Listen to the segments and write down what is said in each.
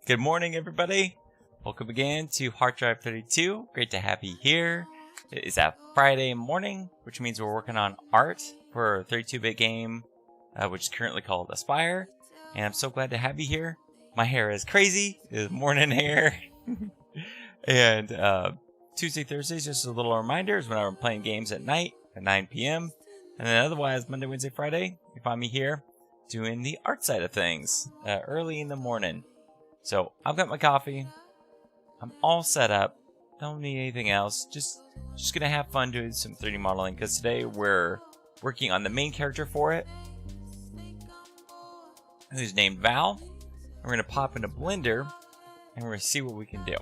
Good morning, everybody. Welcome again to Hard Drive 32. Great to have you here. It is a Friday morning, which means we're working on art for a 32-bit game, which is currently called Aspire. And I'm so glad to have you here. My hair is crazy. It is morning hair. And Tuesday, Thursdays, just a little reminder, is when I'm playing games at night at 9 p.m. And then otherwise, Monday, Wednesday, Friday, you find me here doing the art side of things early in the morning. So I've got my coffee. I'm all set up. Don't need anything else. Just gonna have fun doing some 3D modeling because today we're working on the main character for it, who's named Val. We're gonna pop into Blender and we're gonna see what we can do.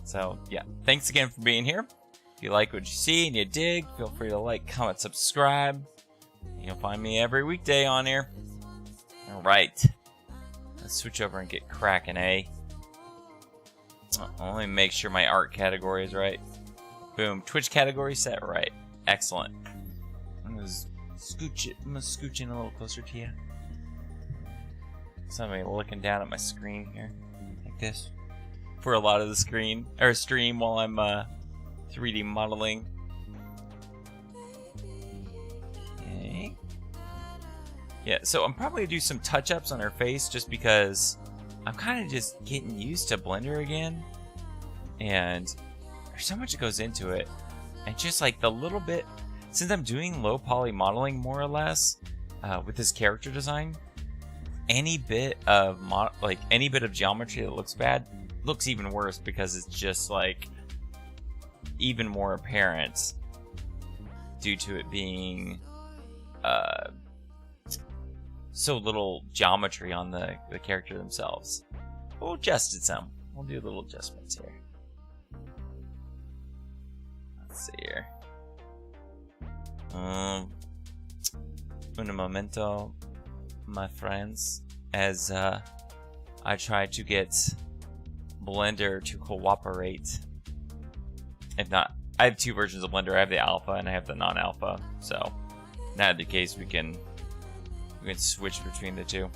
So yeah, thanks again for being here. If you like what you see and you dig, feel free to like, comment, subscribe. You'll find me every weekday on here. All right. Let's switch over and get cracking, eh? Let me make sure my art category is right. Boom. Twitch category set right. Excellent. I'm gonna scooch in a little closer to you. Somebody looking down at my screen here, like this, for a lot of the stream while I'm 3D modeling. Okay. Yeah, so I'm probably gonna do some touch-ups on her face just because I'm kind of just getting used to Blender again, and there's so much that goes into it, and just like the little bit, since I'm doing low poly modeling more or less with this character design, any bit of geometry that looks bad looks even worse because it's just like even more apparent due to it being so little geometry on the character themselves. We'll adjust it some. We'll do little adjustments here. Let's see here. Un momento, my friends, as I try to get Blender to cooperate. If not, I have two versions of Blender. I have the alpha and I have the non-alpha. So, in that case, we can switch between the two.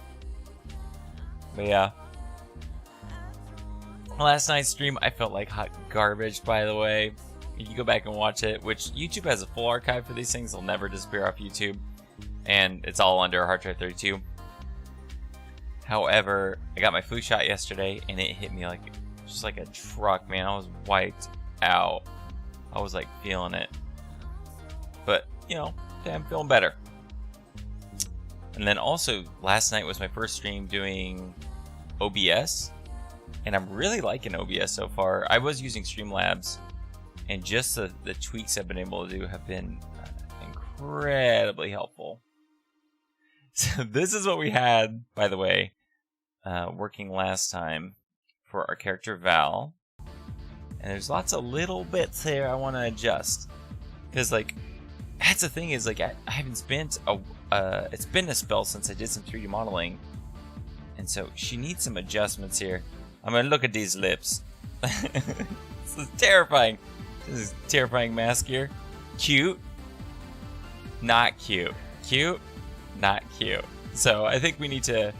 But yeah. Last night's stream, I felt like hot garbage, by the way. If you go back and watch it, which YouTube has a full archive for these things, they'll never disappear off YouTube. And it's all under Hard Drive 32. However, I got my flu shot yesterday and it hit me like just like a truck, man. I was wiped out. I was like feeling it. But, you know, I'm feeling better. And then also, last night was my first stream doing OBS, and I'm really liking OBS so far. I was using Streamlabs, and just the tweaks I've been able to do have been incredibly helpful. So this is what we had, by the way, working last time for our character Val. And there's lots of little bits here I want to adjust. Because, like, that's the thing is, like, I haven't spent it's been a spell since I did some 3D modeling, and so she needs some adjustments here. I mean, look at these lips. This is terrifying. This is a terrifying mask here. Cute, not cute. Cute, not cute. So I think we need to.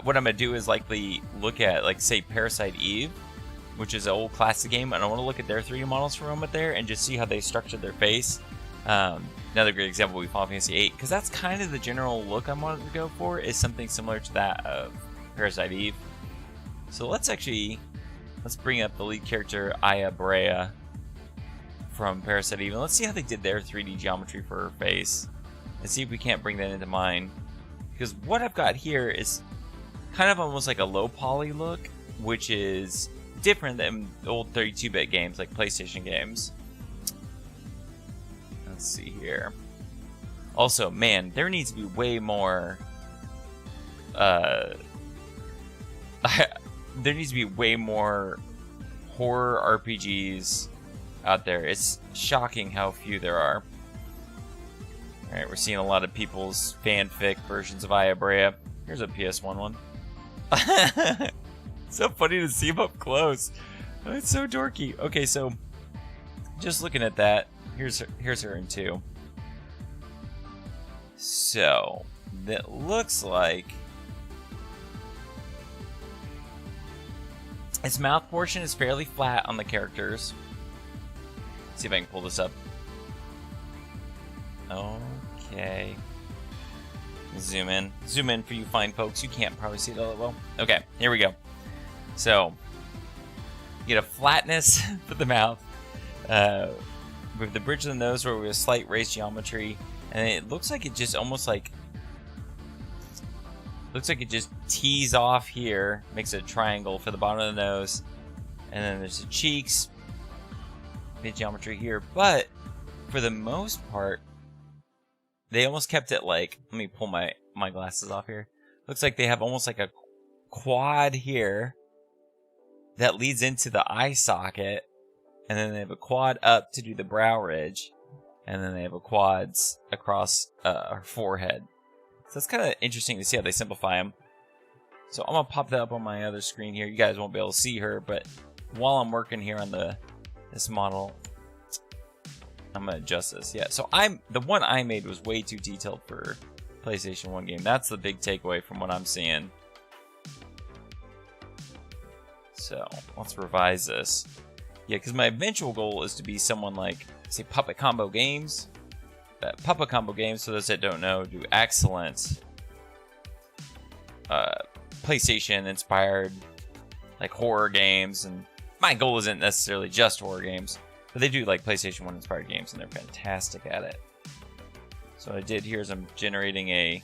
What I'm gonna do is likely look at, like, say, Parasite Eve, which is an old classic game, and I want to look at their 3D models for a moment there and just see how they structured their face. Another great example would be Final Fantasy VIII, because that's kind of the general look I wanted to go for, is something similar to that of Parasite Eve. So let's bring up the lead character, Aya Brea, from Parasite Eve, and let's see how they did their 3D geometry for her face, and see if we can't bring that into mine. Because what I've got here is kind of almost like a low poly look, which is different than old 32-bit games, like PlayStation games. Let's see here. Also, man, there needs to be way more. There needs to be way more horror RPGs out there. It's shocking how few there are. All right, we're seeing a lot of people's fanfic versions of Aya Brea. Here's a PS1 one. So funny to see him up close. Oh, it's so dorky. Okay, so just looking at that. Here's her in 2. So that looks like His mouth portion is fairly flat on the characters. Let's see if I can pull this up. Okay. Zoom in. Zoom in for you fine folks. You can't probably see it all that well. Okay, here we go. So, you get a flatness for the mouth. With the bridge of the nose where we have a slight raised geometry. And it looks like it just almost like... Looks like it just tees off here. Makes a triangle for the bottom of the nose. And then there's the cheeks. Mid geometry here. But, for the most part, they almost kept it like... Let me pull my glasses off here. Looks like they have almost like a quad here that leads into the eye socket. And then they have a quad up to do the brow ridge. And then they have a quads across her forehead. So it's kind of interesting to see how they simplify them. So I'm going to pop that up on my other screen here. You guys won't be able to see her, but while I'm working here on this model, I'm going to adjust this. Yeah, so the one I made was way too detailed for PlayStation 1 game. That's the big takeaway from what I'm seeing. So let's revise this. Yeah, because my eventual goal is to be someone like, say, Puppet Combo Games. Puppet Combo Games, for those that don't know, do excellent PlayStation-inspired like horror games. And my goal isn't necessarily just horror games, but they do like PlayStation 1-inspired games, and they're fantastic at it. So what I did here is I'm generating a...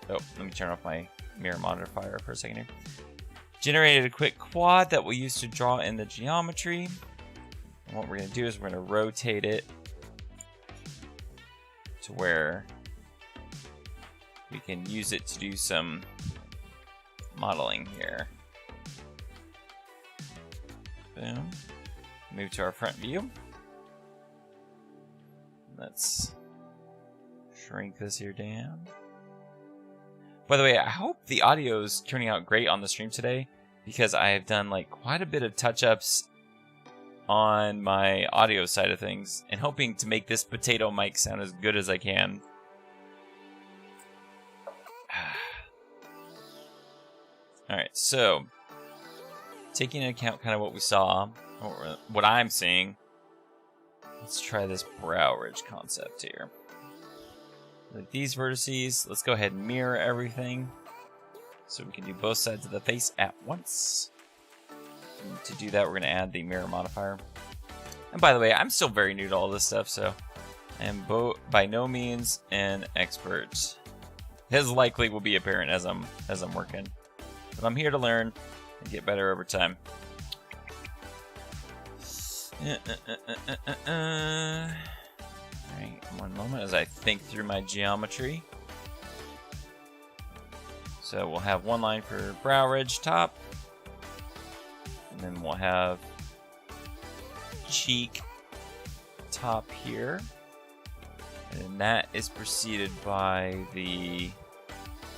Oh, let me turn off my mirror modifier for a second here. Generated a quick quad that we'll use to draw in the geometry. And what we're going to do is we're going to rotate it to where we can use it to do some modeling here. Boom. Move to our front view. Let's shrink this here down. By the way, I hope the audio is turning out great on the stream today, because I have done like quite a bit of touch-ups on my audio side of things, and hoping to make this potato mic sound as good as I can. Alright, so taking into account kind of what we saw, or what I'm seeing, let's try this brow ridge concept here. Like these vertices, let's go ahead and mirror everything so we can do both sides of the face at once. And to do that, we're going to add the mirror modifier. And by the way, I'm still very new to all this stuff, so I am by no means an expert. As likely will be apparent as I'm working, but I'm here to learn and get better over time. Alright, one moment as I think through my geometry. So we'll have one line for brow ridge top. And then we'll have cheek top here. And that is preceded by the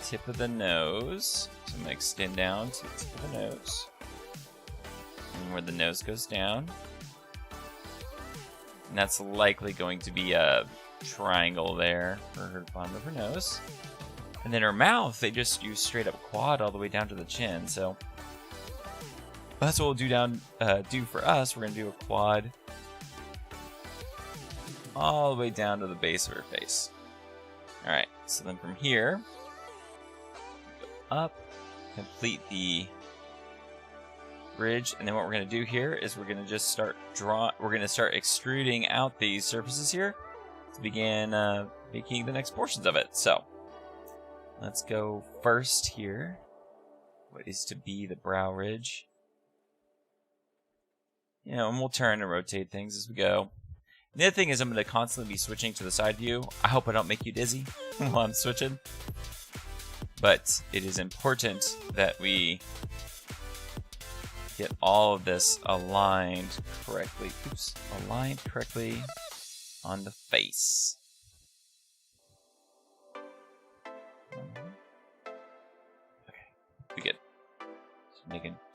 tip of the nose. So I'm going to extend down to the tip of the nose. And where the nose goes down. And that's likely going to be a triangle there for her bottom of her nose. And then her mouth, they just use straight up quad all the way down to the chin. So that's what we'll do for us. We're going to do a quad all the way down to the base of her face. Alright, so then from here, go up, complete the bridge, and then what we're going to do here is we're going to just start extruding out these surfaces here to begin making the next portions of it. So let's go first here. What is to be the brow ridge? You know, and we'll turn and rotate things as we go. The other thing is I'm going to constantly be switching to the side view. I hope I don't make you dizzy while I'm switching. But it is important that we get all of this aligned correctly. Oops, aligned correctly on the face. Okay, we good. So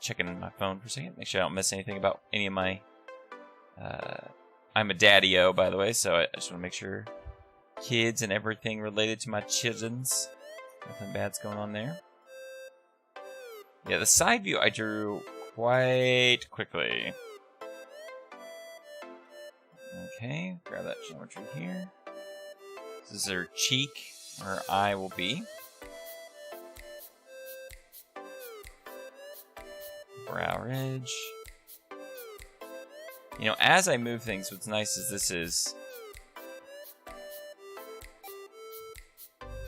checking my phone for a second, make sure I don't miss anything about any of my. I'm a daddy-o, by the way, so I just want to make sure kids and everything related to my children's. Nothing bad's going on there. Yeah, the side view I drew quite quickly. Okay, grab that geometry here. This is her cheek, where eye will be. Brow ridge. You know, as I move things, what's nice is this is...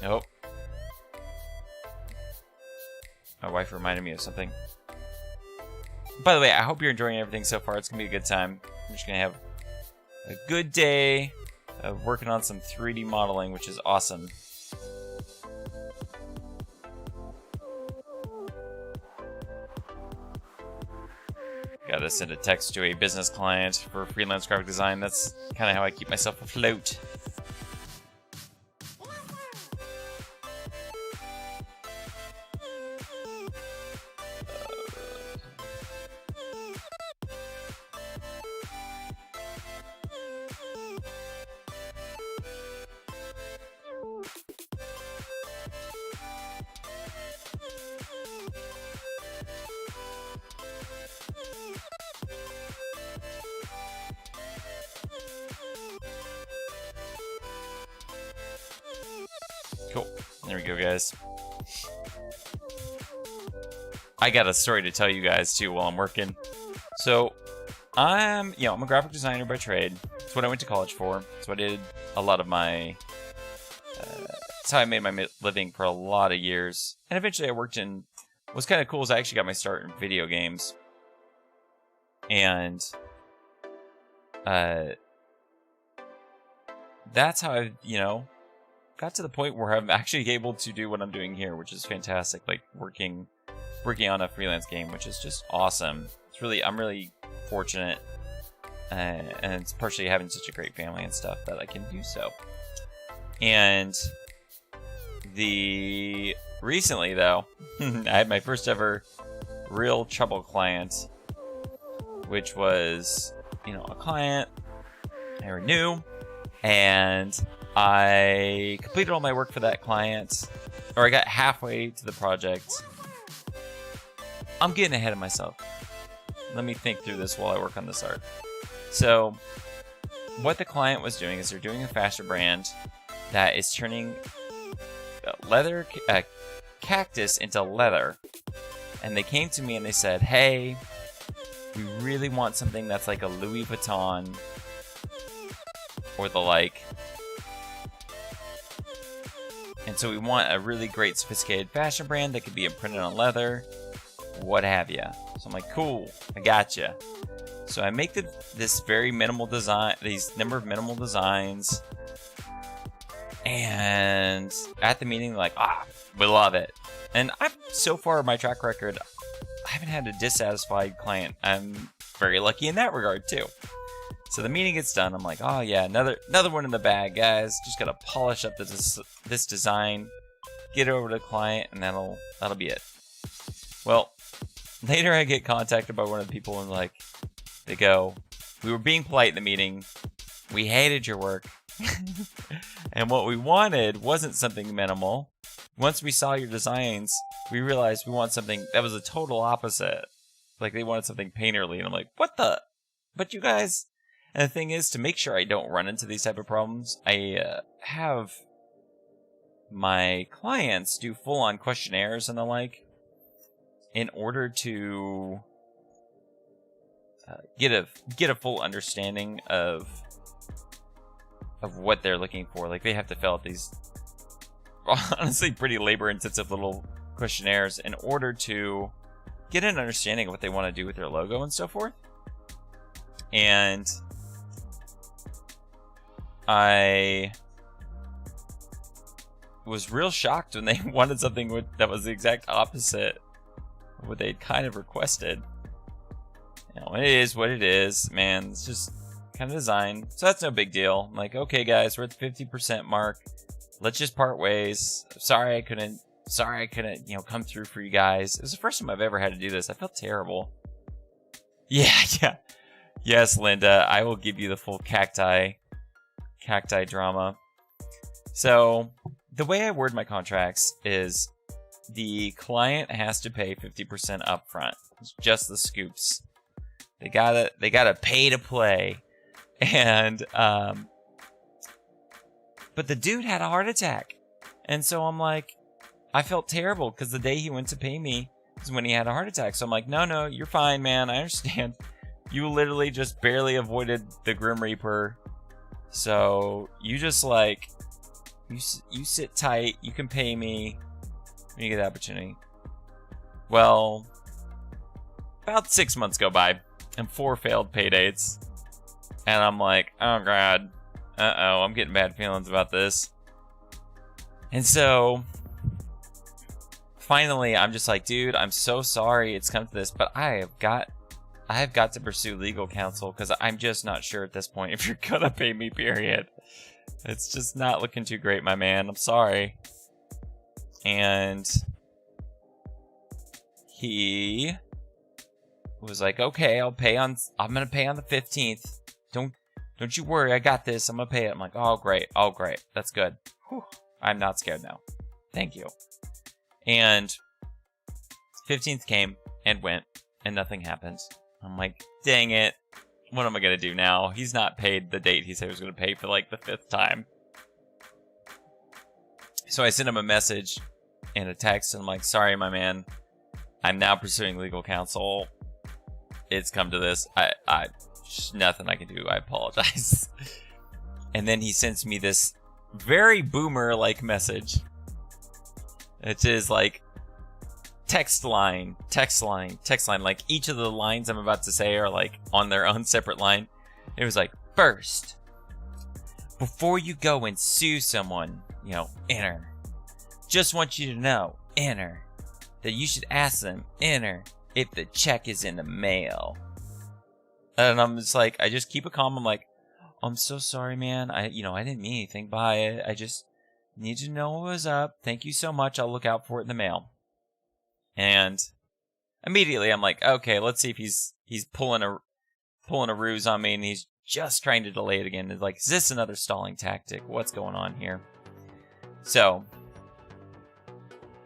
Nope. My wife reminded me of something. By the way, I hope you're enjoying everything so far. It's going to be a good time. I'm just going to have a good day of working on some 3D modeling, which is awesome. Got to send a text to a business client for freelance graphic design. That's kind of how I keep myself afloat. Cool. There we go, guys. I got a story to tell you guys too while I'm working. So, I'm a graphic designer by trade. That's what I went to college for. That's what I did a lot of my. That's how I made my living for a lot of years. And eventually, I worked in. What's kind of cool is I actually got my start in video games. And that's how I, got to the point where I'm actually able to do what I'm doing here, which is fantastic. Like working on a freelance game, which is just awesome. I'm really fortunate, and it's partially having such a great family and stuff that I can do so. And recently though, I had my first ever real trouble client, which was a client I renew, and I completed all my work for that client, or I got halfway to the project. I'm getting ahead of myself. Let me think through this while I work on this art. So, what the client was doing is they're doing a fashion brand that is turning leather, cactus into leather. And they came to me and they said, hey, we really want something that's like a Louis Vuitton or the like. And so we want a really great sophisticated fashion brand that could be imprinted on leather, what have you. So I'm like, cool, I gotcha. So I make this very minimal design, these number of minimal designs. And at the meeting, they're like, we love it. And so far, my track record, I haven't had a dissatisfied client. I'm very lucky in that regard too. So the meeting gets done. I'm like, oh yeah, another one in the bag, guys. Just gotta polish up this design, get it over to the client, and that'll be it. Well, later I get contacted by one of the people and they go, we were being polite in the meeting. We hated your work. And what we wanted wasn't something minimal. Once we saw your designs, we realized we want something that was a total opposite. Like they wanted something painterly, and I'm like, what the? But you guys. And the thing is, to make sure I don't run into these type of problems, I have my clients do full-on questionnaires and the like, in order to get a full understanding of what they're looking for. Like they have to fill out these honestly pretty labor-intensive little questionnaires in order to get an understanding of what they want to do with their logo and so forth. And I was real shocked when they wanted something that was the exact opposite of what they'd kind of requested. It is what it is, man. It's just kind of design. So that's no big deal. I'm like, okay, guys, we're at the 50% mark. Let's just part ways. Sorry I couldn't, come through for you guys. It was the first time I've ever had to do this. I felt terrible. Yeah. Yes, Linda, I will give you the full cacti drama. So the way I word my contracts is the client has to pay 50% upfront. It's just the scoops. They gotta pay to play. And but the dude had a heart attack. And so I'm like, I felt terrible because the day he went to pay me is when he had a heart attack. So I'm like, no, you're fine, man. I understand. You literally just barely avoided the Grim Reaper. So you just like, you sit tight. You can pay me when you get the opportunity. Well, about 6 months go by and 4 failed pay dates. And I'm like, oh God, I'm getting bad feelings about this. And so finally, I'm just like, dude, I'm so sorry it's come to this, but I have got to pursue legal counsel because I'm just not sure at this point if you're gonna pay me, period. It's just not looking too great, my man. I'm sorry. And he was like, okay, I'm gonna pay on the 15th. Don't you worry, I got this. I'm gonna pay it. I'm like, oh great, that's good. Whew. I'm not scared now. Thank you. And 15th came and went, and nothing happened. I'm like, dang it. What am I going to do now? He's not paid the date he said he was going to pay for like the 5th time. So I sent him a message and a text, and I'm like, sorry, my man. I'm now pursuing legal counsel. It's come to this. Just nothing I can do. I apologize. And then he sends me this very boomer-like message. It is like text line. Like each of the lines I'm about to say are like on their own separate line. It was like, first, before you go and sue someone, enter. Just want you to know, enter, that you should ask them, enter, if the check is in the mail. And I'm just like, I just keep it calm. I'm like, I'm so sorry, man. I didn't mean anything by it. I just need to know what was up. Thank you so much. I'll look out for it in the mail. And immediately I'm like, okay, let's see if he's pulling a ruse on me, and he's just trying to delay it again. It's like, is this another stalling tactic? What's going on here? So,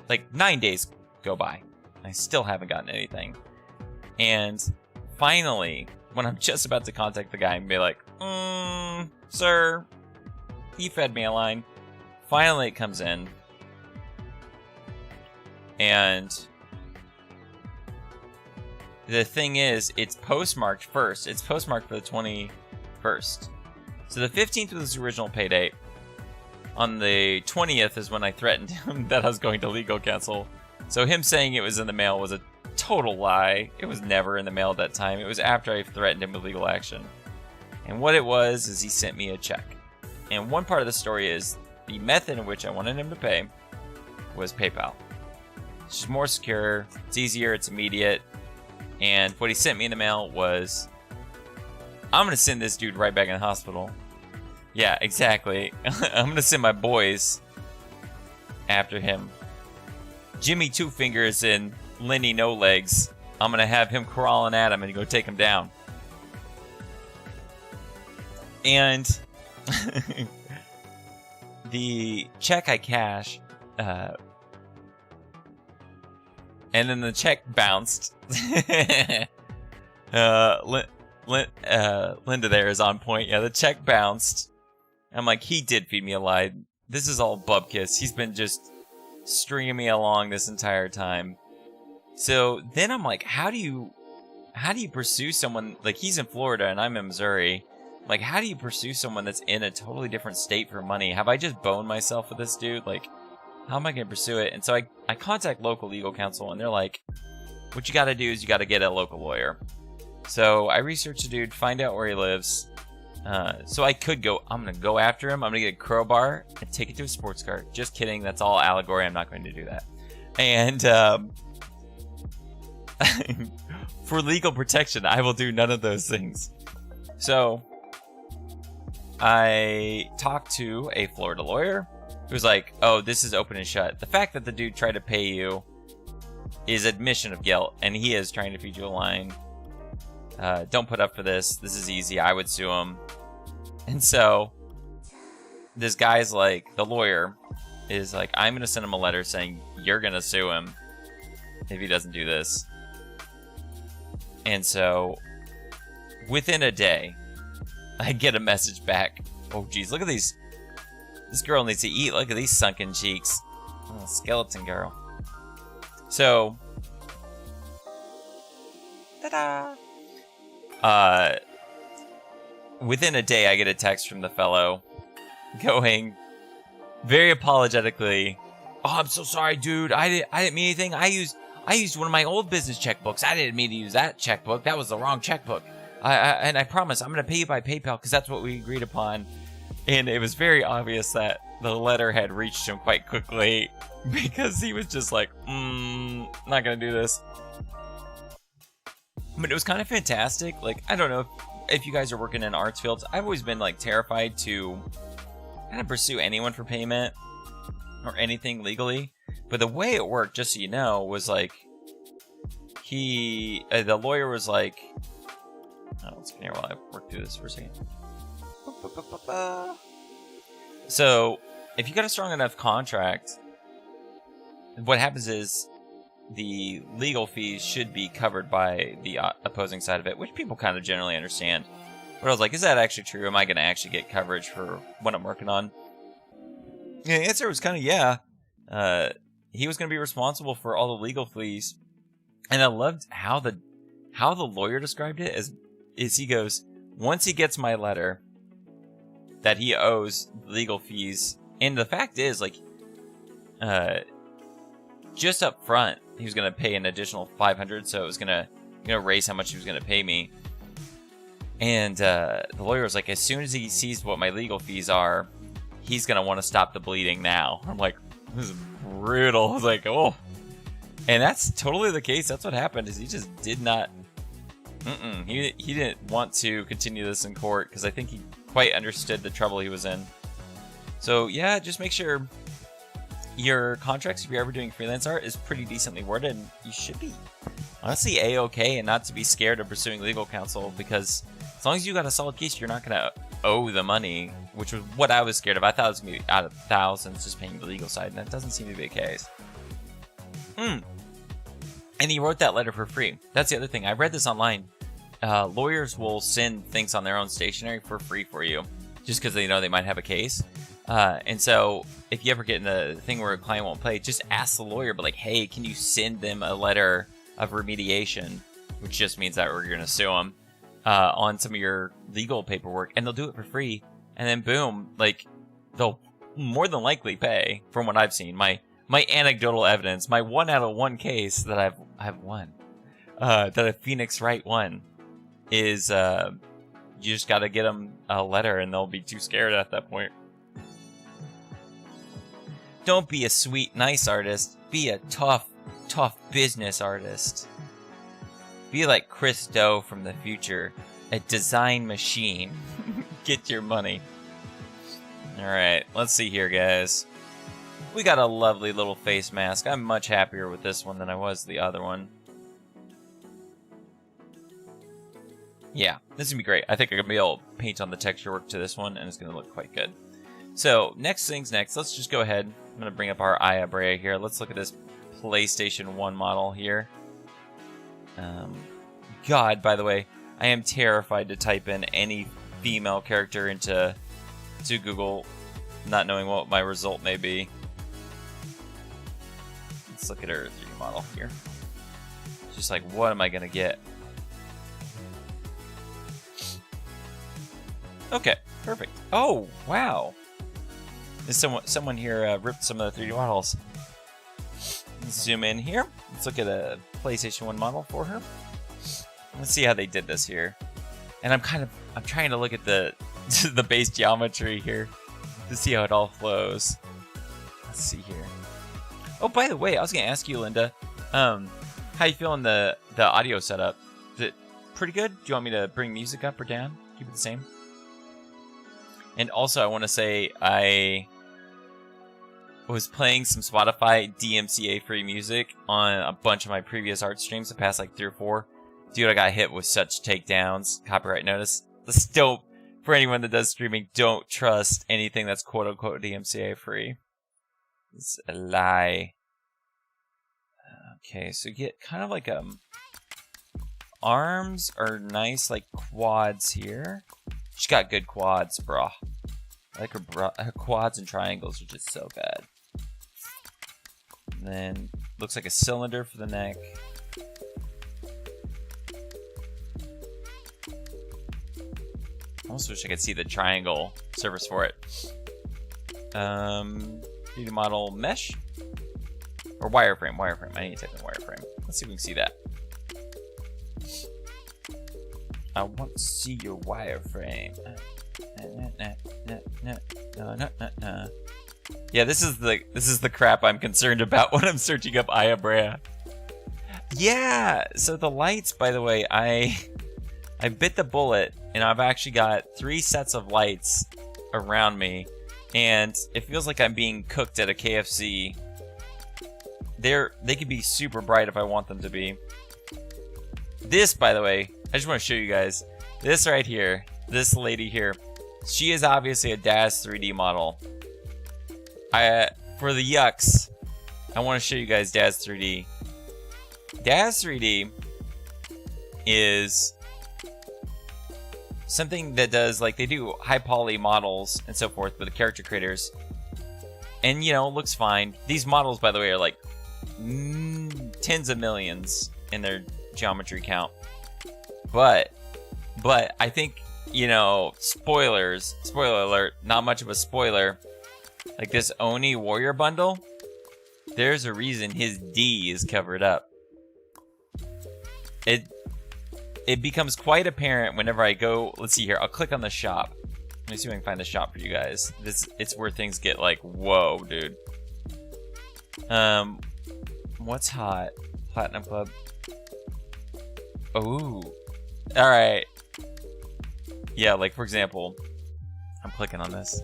like 9 days go by. I still haven't gotten anything. And finally, when I'm just about to contact the guy and be like, sir, he fed me a line. Finally, it comes in. And the thing is, it's postmarked first. It's postmarked for the 21st. So the 15th was his original pay date. On the 20th is when I threatened him that I was going to legal counsel. So him saying it was in the mail was a total lie. It was never in the mail at that time. It was after I threatened him with legal action. And what it was is he sent me a check. And one part of the story is the method in which I wanted him to pay was PayPal. It's just more secure, it's easier, it's immediate. And what he sent me in the mail was, I'm going to send this dude right back in the hospital. Yeah, exactly. I'm going to send my boys after him. Jimmy Two Fingers and Lenny No Legs. I'm going to have him crawling at him and go take him down. And the check I cash, and then the check bounced. Linda there is on point. Yeah, the check bounced. I'm like, he did feed me a lie. This is all bubkiss. He's been just stringing me along this entire time. So then I'm like, how do you pursue someone, like he's in Florida and I'm in Missouri. Like, how do you pursue someone that's in a totally different state for money? Have I just boned myself with this dude? Like, how am I going to pursue it? And so I contact local legal counsel, and they're like, what you got to do is you got to get a local lawyer. So I research the dude, find out where he lives. So I could go, I'm going to go after him. I'm going to get a crowbar and take it to a sports car. Just kidding. That's all allegory. I'm not going to do that. And for legal protection, I will do none of those things. So I talked to a Florida lawyer who was like, oh, this is open and shut. The fact that the dude tried to pay you is admission of guilt, and he is trying to feed you a line. Don't put up for this. This is easy. I would sue him. And so this guy's like, the lawyer is like, I'm going to send him a letter saying you're going to sue him if he doesn't do this. And so, within a day, I get a message back. Oh, geez, look at these. This girl needs to eat. Look at these sunken cheeks. Oh, skeleton girl. So, ta-da! Within a day, I get a text from the fellow going very apologetically, "Oh, I'm so sorry, dude. I didn't mean anything. I used one of my old business checkbooks. I didn't mean to use that checkbook. That was the wrong checkbook. And I promise I'm going to pay you by PayPal because that's what we agreed upon." And it was very obvious that the letter had reached him quite quickly because he was just like, not going to do this. But it was kind of fantastic. Like, I don't know if you guys are working in arts fields. I've always been like terrified to kind of pursue anyone for payment or anything legally. But the way it worked, just so you know, was like the lawyer was like, oh, let's get here while I work through this for a second. So, if you got a strong enough contract, what happens is the legal fees should be covered by the opposing side of it, which people kind of generally understand. But I was like, is that actually true? Am I going to actually get coverage for what I'm working on? And the answer was kind of yeah. He was going to be responsible for all the legal fees. And I loved how the lawyer described it is he goes, once he gets my letter that he owes legal fees, and the fact is, like, just up front, he was going to pay an additional $500, so it was going to raise how much he was going to pay me. And the lawyer was like, as soon as he sees what my legal fees are, he's going to want to stop the bleeding now. I'm like, this is brutal. I was like, oh. And that's totally the case. That's what happened, is he just did not... He didn't want to continue this in court, because I think he quite understood the trouble he was in. So, yeah, just make sure your contracts, if you're ever doing freelance art, is pretty decently worded, and you should be honestly A-okay and not to be scared of pursuing legal counsel, because as long as you got a solid case, you're not going to owe the money, which was what I was scared of. I thought it was going to be out of thousands just paying the legal side, and that doesn't seem to be the case. And he wrote that letter for free. That's the other thing. I read this online. Lawyers will send things on their own stationery for free for you, just because they know they might have a case. And so if you ever get in the thing where a client won't pay, just ask the lawyer, but like, hey, can you send them a letter of remediation, which just means that we're going to sue them, on some of your legal paperwork, and they'll do it for free. And then boom, like, they'll more than likely pay, from what I've seen. My anecdotal evidence, my 1 out of 1 case that I've won, that a Phoenix Wright won, is you just got to get them a letter, and they'll be too scared at that point. Don't be a sweet, nice artist. Be a tough business artist. Be like Chris Doe from the future, a design machine. Get your money. Alright, let's see here, guys. We got a lovely little face mask. I'm much happier with this one than I was the other one. Yeah, this is going to be great. I think I'm going to be able to paint on the texture work to this one, and it's going to look quite good. So, next things next. Let's just go ahead. I'm going to bring up our Aya Brea here. Let's look at this PlayStation 1 model here. God, by the way, I am terrified to type in any female character into Google, not knowing what my result may be. Let's look at her 3D model here. Just like, what am I going to get? Okay, perfect. Oh, wow. Someone here ripped some of the 3D models. Let's zoom in here. Let's look at a PlayStation 1 model for her. Let's see how they did this here. And I'm trying to look at the the base geometry here to see how it all flows. Let's see here. Oh, by the way, I was gonna ask you, Linda, how you feeling the audio setup? Is it pretty good? Do you want me to bring music up or down? Keep it the same. And also, I want to say I was playing some Spotify DMCA free music on a bunch of my previous art streams, the past like 3 or 4. Dude, I got hit with such takedowns, copyright notice. Still, for anyone that does streaming, don't trust anything that's quote unquote DMCA free. It's a lie. Okay, so you get kind of like arms are nice, like quads here. She's got good quads, brah. I like her quads and triangles are just so bad. And then looks like a cylinder for the neck. I almost wish I could see the triangle surface for it. 3D model mesh or wireframe. Wireframe. I need to type in wireframe. Let's see if we can see that. I want to see your wireframe. Yeah, this is the crap I'm concerned about when I'm searching up Aya Brea. Yeah, so the lights, by the way, I bit the bullet and I've actually got 3 sets of lights around me, and it feels like I'm being cooked at a KFC. They can be super bright if I want them to be. This, by the way, I just want to show you guys this right here. This lady here, she is obviously a Daz 3D model. For the yucks, I want to show you guys Daz 3D. Daz 3D is something that does, like, they do high poly models and so forth with the character creators, and you know, it looks fine. These models, by the way, are like tens of millions in their geometry count, but I think, you know, spoiler alert, not much of a spoiler, like this Oni warrior bundle, there's a reason his D is covered up. It becomes quite apparent whenever I go, let's see here, I'll click on the shop. Let me see if I can find the shop for you guys. It's where things get like, whoa, dude. What's hot? Platinum Club. Ooh. Alright. Yeah, like for example, I'm clicking on this.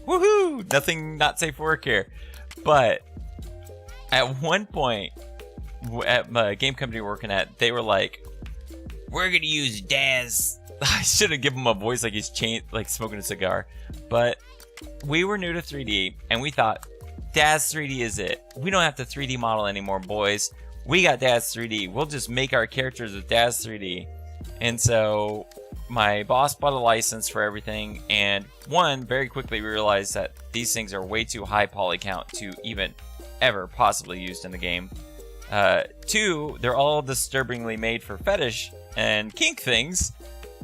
Woohoo! Nothing not safe for work here. But at one point, at my game company we're working at, they were like, we're gonna use Daz. I should have given him a voice like he's like smoking a cigar. But we were new to 3D and we thought Daz 3D is it. We don't have to 3D model anymore, boys. We got Daz 3D. We'll just make our characters with Daz 3D. And so my boss bought a license for everything, and very quickly we realized that these things are way too high poly count to even ever possibly used in the game. 2, they're all disturbingly made for fetish and kink things.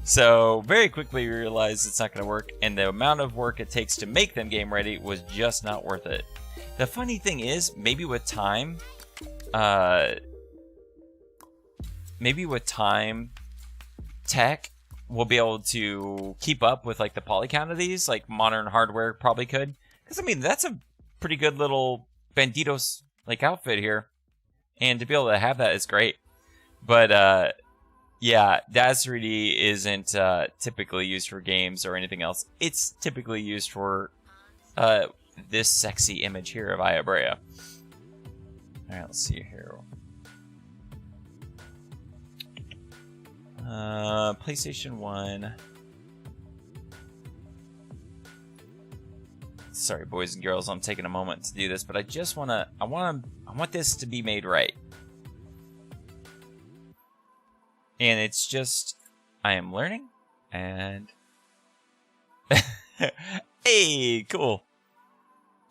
So very quickly we realized it's not going to work, and the amount of work it takes to make them game ready was just not worth it. The funny thing is, maybe with time, tech will be able to keep up with like the poly count of these, like modern hardware probably could. Because I mean, that's a pretty good little Banditos like outfit here, and to be able to have that is great. But yeah, Daz 3D isn't typically used for games or anything else. It's typically used for this sexy image here of Aya Brea. Alright, let's see here. PlayStation 1. Sorry, boys and girls, I'm taking a moment to do this, but I just I want this to be made right. And it's just, I am learning, and hey, cool.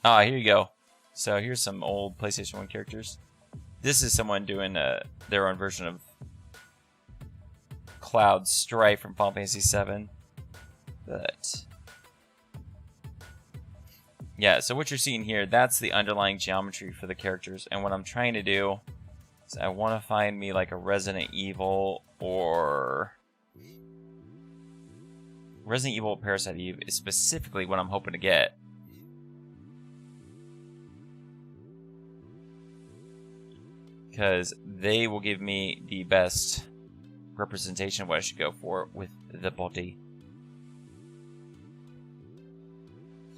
Ah, here you go. So here's some old PlayStation 1 characters. This is someone doing their own version of Cloud Strife from Final Fantasy VII. But yeah, so what you're seeing here, that's the underlying geometry for the characters. And what I'm trying to do is I want to find me like a Resident Evil or Resident Evil Parasite Eve is specifically what I'm hoping to get. Because they will give me the best representation of what I should go for with the body.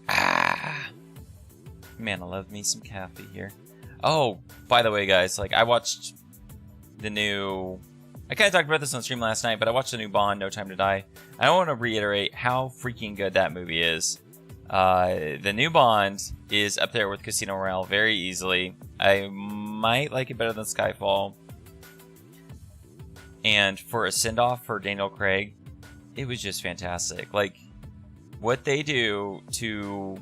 Ah, man, I love me some coffee here. Oh, by the way, guys, like I watched the new. I kind of talked about this on stream last night, but I watched the new Bond, No Time to Die. I want to reiterate how freaking good that movie is. The new Bond is up there with Casino Royale very easily. I might like it better than Skyfall. And for a send-off for Daniel Craig, it was just fantastic. Like, what they do to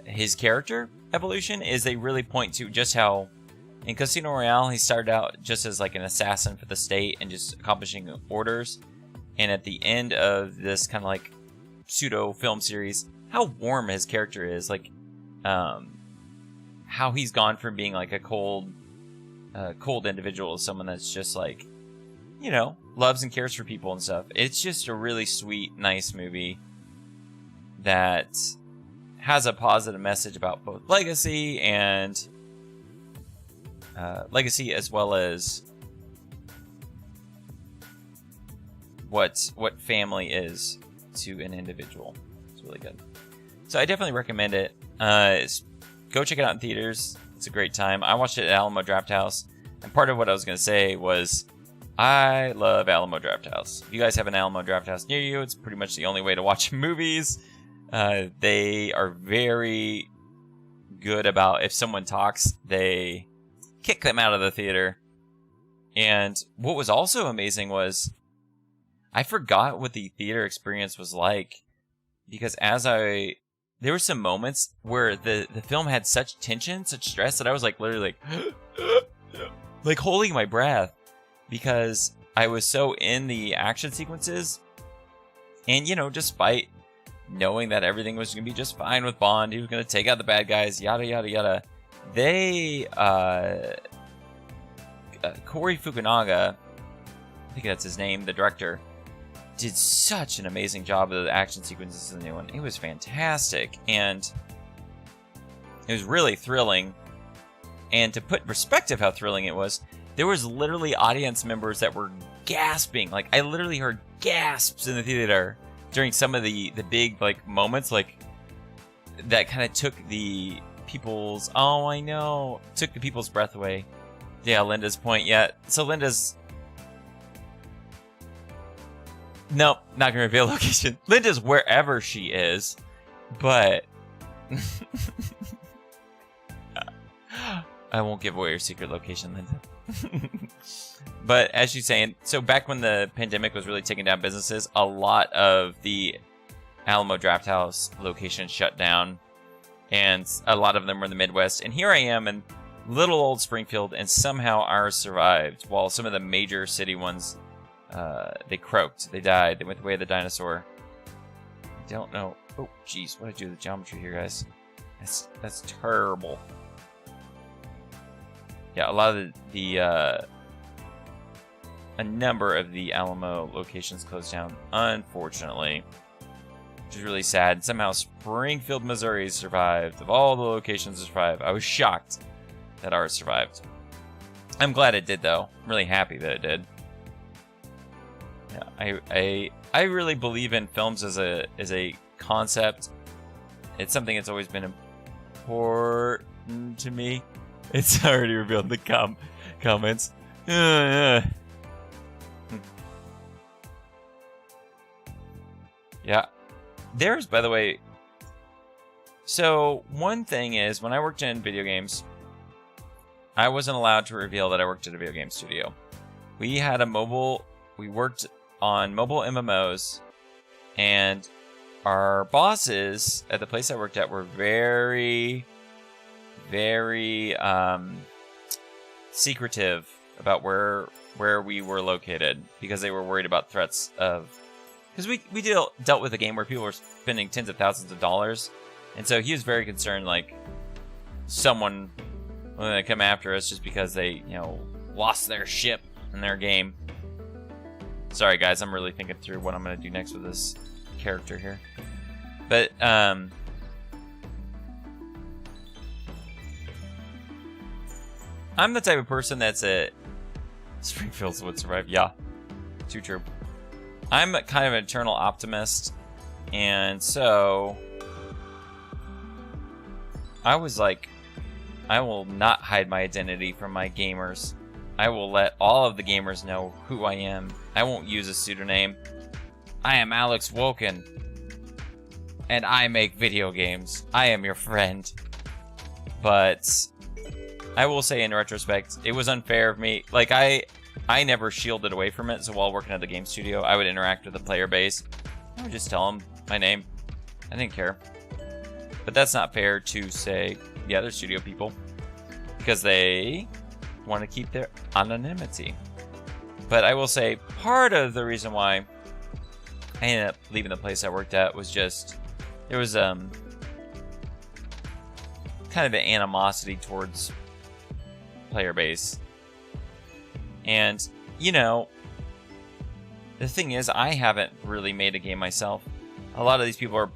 his character evolution is they really point to just how in Casino Royale he started out just as like an assassin for the state and just accomplishing orders, and at the end of this kind of like pseudo film series, how warm his character is, like how he's gone from being like a cold individual to someone that's just like, you know, loves and cares for people and stuff. It's just a really sweet, nice movie that has a positive message about both legacy and legacy, as well as what family is to an individual. It's really good. So I definitely recommend it. Go check it out in theaters. It's a great time. I watched it at Alamo Drafthouse, and part of what I was going to say was I love Alamo Drafthouse. If you guys have an Alamo Drafthouse near you, it's pretty much the only way to watch movies. They are very good about if someone talks, they kick them out of the theater. And what was also amazing was I forgot what the theater experience was like, because there were some moments where the film had such tension, such stress, that I was like literally like holding my breath, because I was so in the action sequences. And, you know, despite knowing that everything was going to be just fine with Bond, he was going to take out the bad guys, yada, yada, yada, they, Corey Fukunaga, I think that's his name, the director, did such an amazing job of the action sequences in the new one. It was fantastic, and it was really thrilling. And to put in perspective how thrilling it was, there was literally audience members that were gasping. Like, I literally heard gasps in the theater during some of the big, like, moments, like, that kind of took the people's, took the people's breath away. Yeah, Linda's point, yeah. So Linda's, nope, not gonna reveal location. Linda's wherever she is, but I won't give away your secret location, Linda. But as she's saying, so back when the pandemic was really taking down businesses, a lot of the Alamo Drafthouse locations shut down, and a lot of them were in the Midwest. And here I am in little old Springfield, and somehow ours survived, while some of the major city ones, they croaked, they died, they went the way of the dinosaur. I don't know. Oh, jeez, what did I do with the geometry here, guys? That's terrible. Yeah, a lot of a number of the Alamo locations closed down, unfortunately, which is really sad. Somehow Springfield, Missouri survived. Of all the locations to survive, I was shocked that ours survived. I'm glad it did, though. I'm really happy that it did. Yeah, I really believe in films as a concept. It's something that's always been important to me. It's already revealed in the comments. Yeah. There's, by the way, so one thing is, when I worked in video games, I wasn't allowed to reveal that I worked at a video game studio. We worked on mobile MMOs, and our bosses at the place I worked at were very, very secretive about where we were located, because they were worried about threats of, because we dealt with a game where people were spending tens of thousands of dollars, and so he was very concerned, like, someone was going to come after us just because they, lost their ship in their game. Sorry, guys, I'm really thinking through what I'm going to do next with this character here. But, I'm the type of person that's Springfield would survive. Yeah, too true. I'm kind of an eternal optimist, and so I was like, I will not hide my identity from my gamers. I will let all of the gamers know who I am. I won't use a pseudonym. I am Alex Woken, and I make video games. I am your friend. But I will say, in retrospect, it was unfair of me. Like, I never shielded away from it, so while working at the game studio, I would interact with the player base. I would just tell them my name. I didn't care. But that's not fair to, say, the other studio people, because they want to keep their anonymity. But I will say, part of the reason why I ended up leaving the place I worked at was just, there was kind of an animosity towards player base. And, you know, the thing is, I haven't really made a game myself. A lot of these people are,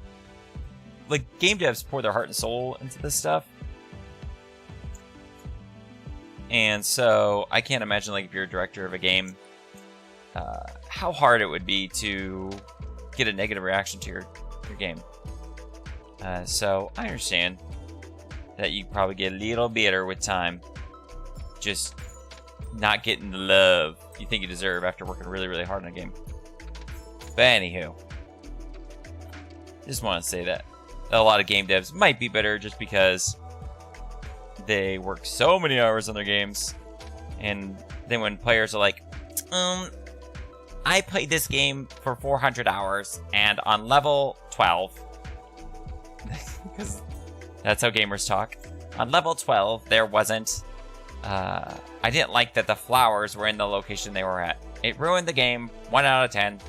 like, game devs pour their heart and soul into this stuff. And so, I can't imagine, like, if you're a director of a game, how hard it would be to get a negative reaction to your game. So, I understand that you probably get a little bitter with time. Just not getting the love you think you deserve after working really, really hard on a game. But anywho, just want to say that a lot of game devs might be bitter just because they work so many hours on their games, and then when players are like, I played this game for 400 hours and on level 12, because that's how gamers talk. On level 12, there wasn't I didn't like that the flowers were in the location they were at. It ruined the game. 1 out of 10.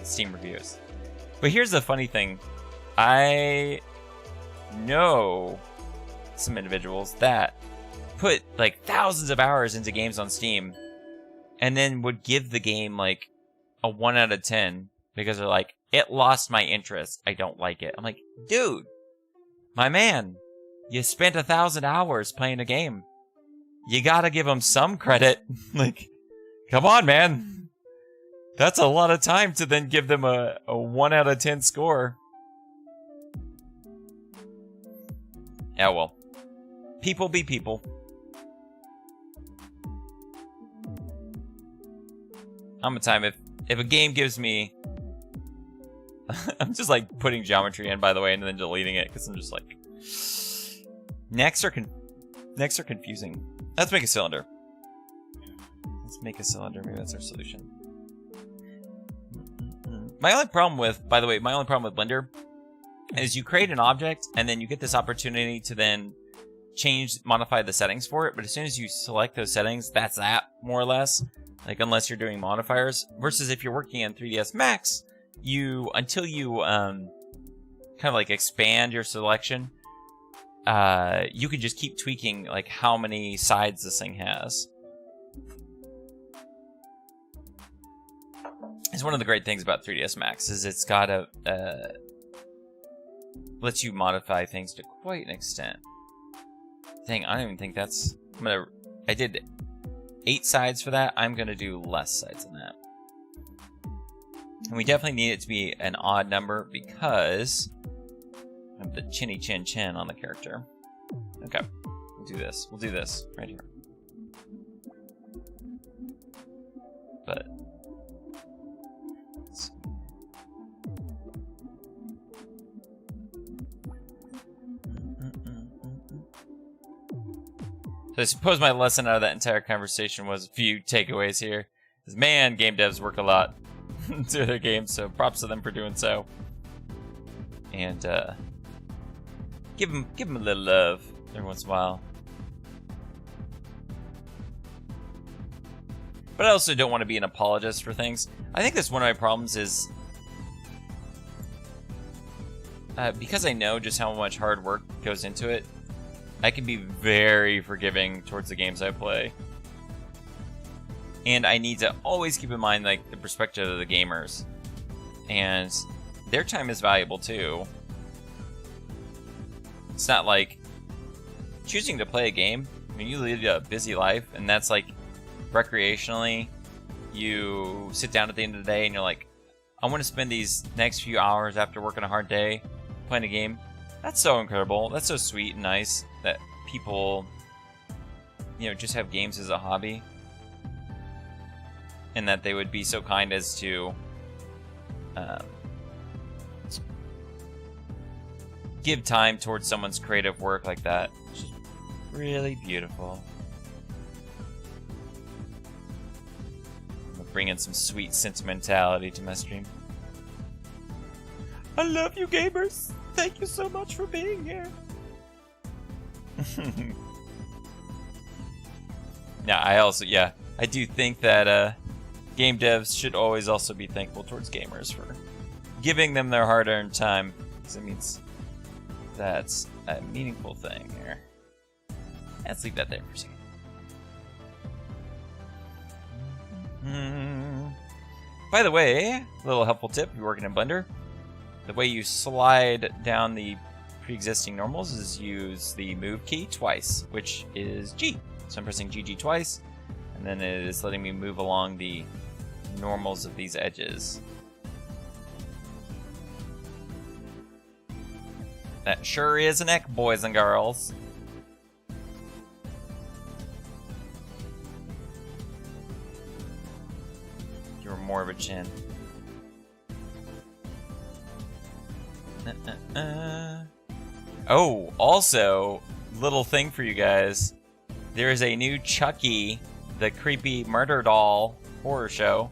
Steam reviews. But here's the funny thing. I know some individuals that put like thousands of hours into games on Steam and then would give the game like a 1 out of 10 because they're like, it lost my interest. I don't like it. I'm like, dude, my man, you spent 1,000 hours playing a game. You gotta give them some credit. Like, come on, man. That's a lot of time to then give them a 1 out of 10 score. Yeah, well. People be people. I'm a time if a game gives me... I'm just like putting geometry in, by the way, and then deleting it because I'm just like... Next are confusing. Let's make a cylinder. Let's make a cylinder. Maybe that's our solution. My only problem with, by the way, Blender is you create an object and then you get this opportunity to then modify the settings for it. But as soon as you select those settings, that's that, more or less. Like, unless you're doing modifiers. Versus if you're working in 3ds Max, until you kind of like expand your selection, you can just keep tweaking like how many sides this thing has. It's one of the great things about 3ds Max is it's got a lets you modify things to quite an extent. Dang, I don't even think that's... I did 8 sides for that. I'm gonna do less sides than that. And we definitely need it to be an odd number because of the chinny chin chin on the character. Okay, we'll do this. We'll do this right here. But so I suppose my lesson out of that entire conversation was a few takeaways here. Because, man, game devs work a lot to their games, so props to them for doing so. And give them a little love every once in a while. But I also don't want to be an apologist for things. I think that's one of my problems is because I know just how much hard work goes into it, I can be very forgiving towards the games I play. And I need to always keep in mind like the perspective of the gamers. And their time is valuable too. It's not like choosing to play a game. I mean, you lead a busy life, and that's like recreationally. You sit down at the end of the day and you're like, I want to spend these next few hours after working a hard day playing a game. That's so incredible. That's so sweet and nice that people, you know, just have games as a hobby. And that they would be so kind as to give time towards someone's creative work like that. It's just really beautiful. bring in some sweet sentimentality to my stream. I love you, gamers. Thank you so much for being here. Now, I do think that game devs should always also be thankful towards gamers for giving them their hard-earned time, because it means that's a meaningful thing here. Let's leave that there for a second. By the way, a little helpful tip if you're working in Blender. The way you slide down the pre-existing normals is use the move key twice, which is G. So I'm pressing GG twice, and then it is letting me move along the normals of these edges. That sure is an eck, boys and girls. You're more of a chin. Oh, also, little thing for you guys. There is a new Chucky, the creepy murder doll horror show,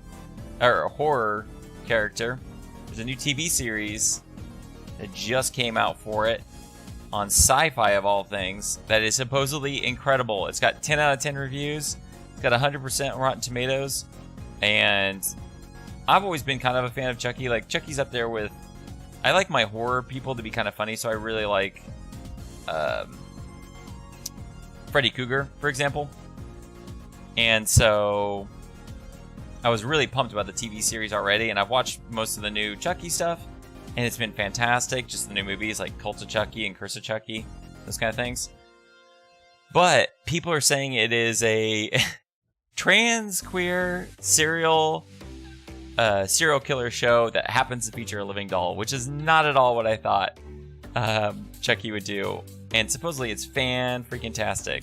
or horror character. There's a new TV series that just came out for it on Sci-Fi of all things that is supposedly incredible. It's got 10 out of 10 reviews. It's got 100% Rotten Tomatoes, and I've always been kind of a fan of Chucky. Like, Chucky's up there with... I like my horror people to be kind of funny, so I really like Freddy Krueger, for example. And so I was really pumped about the TV series already, and I've watched most of the new Chucky stuff, and it's been fantastic. Just the new movies like Cult of Chucky and Curse of Chucky, those kind of things. But people are saying it is a trans queer serial killer show that happens to feature a living doll, which is not at all what I thought Chucky would do. And supposedly it's fan-freaking-tastic.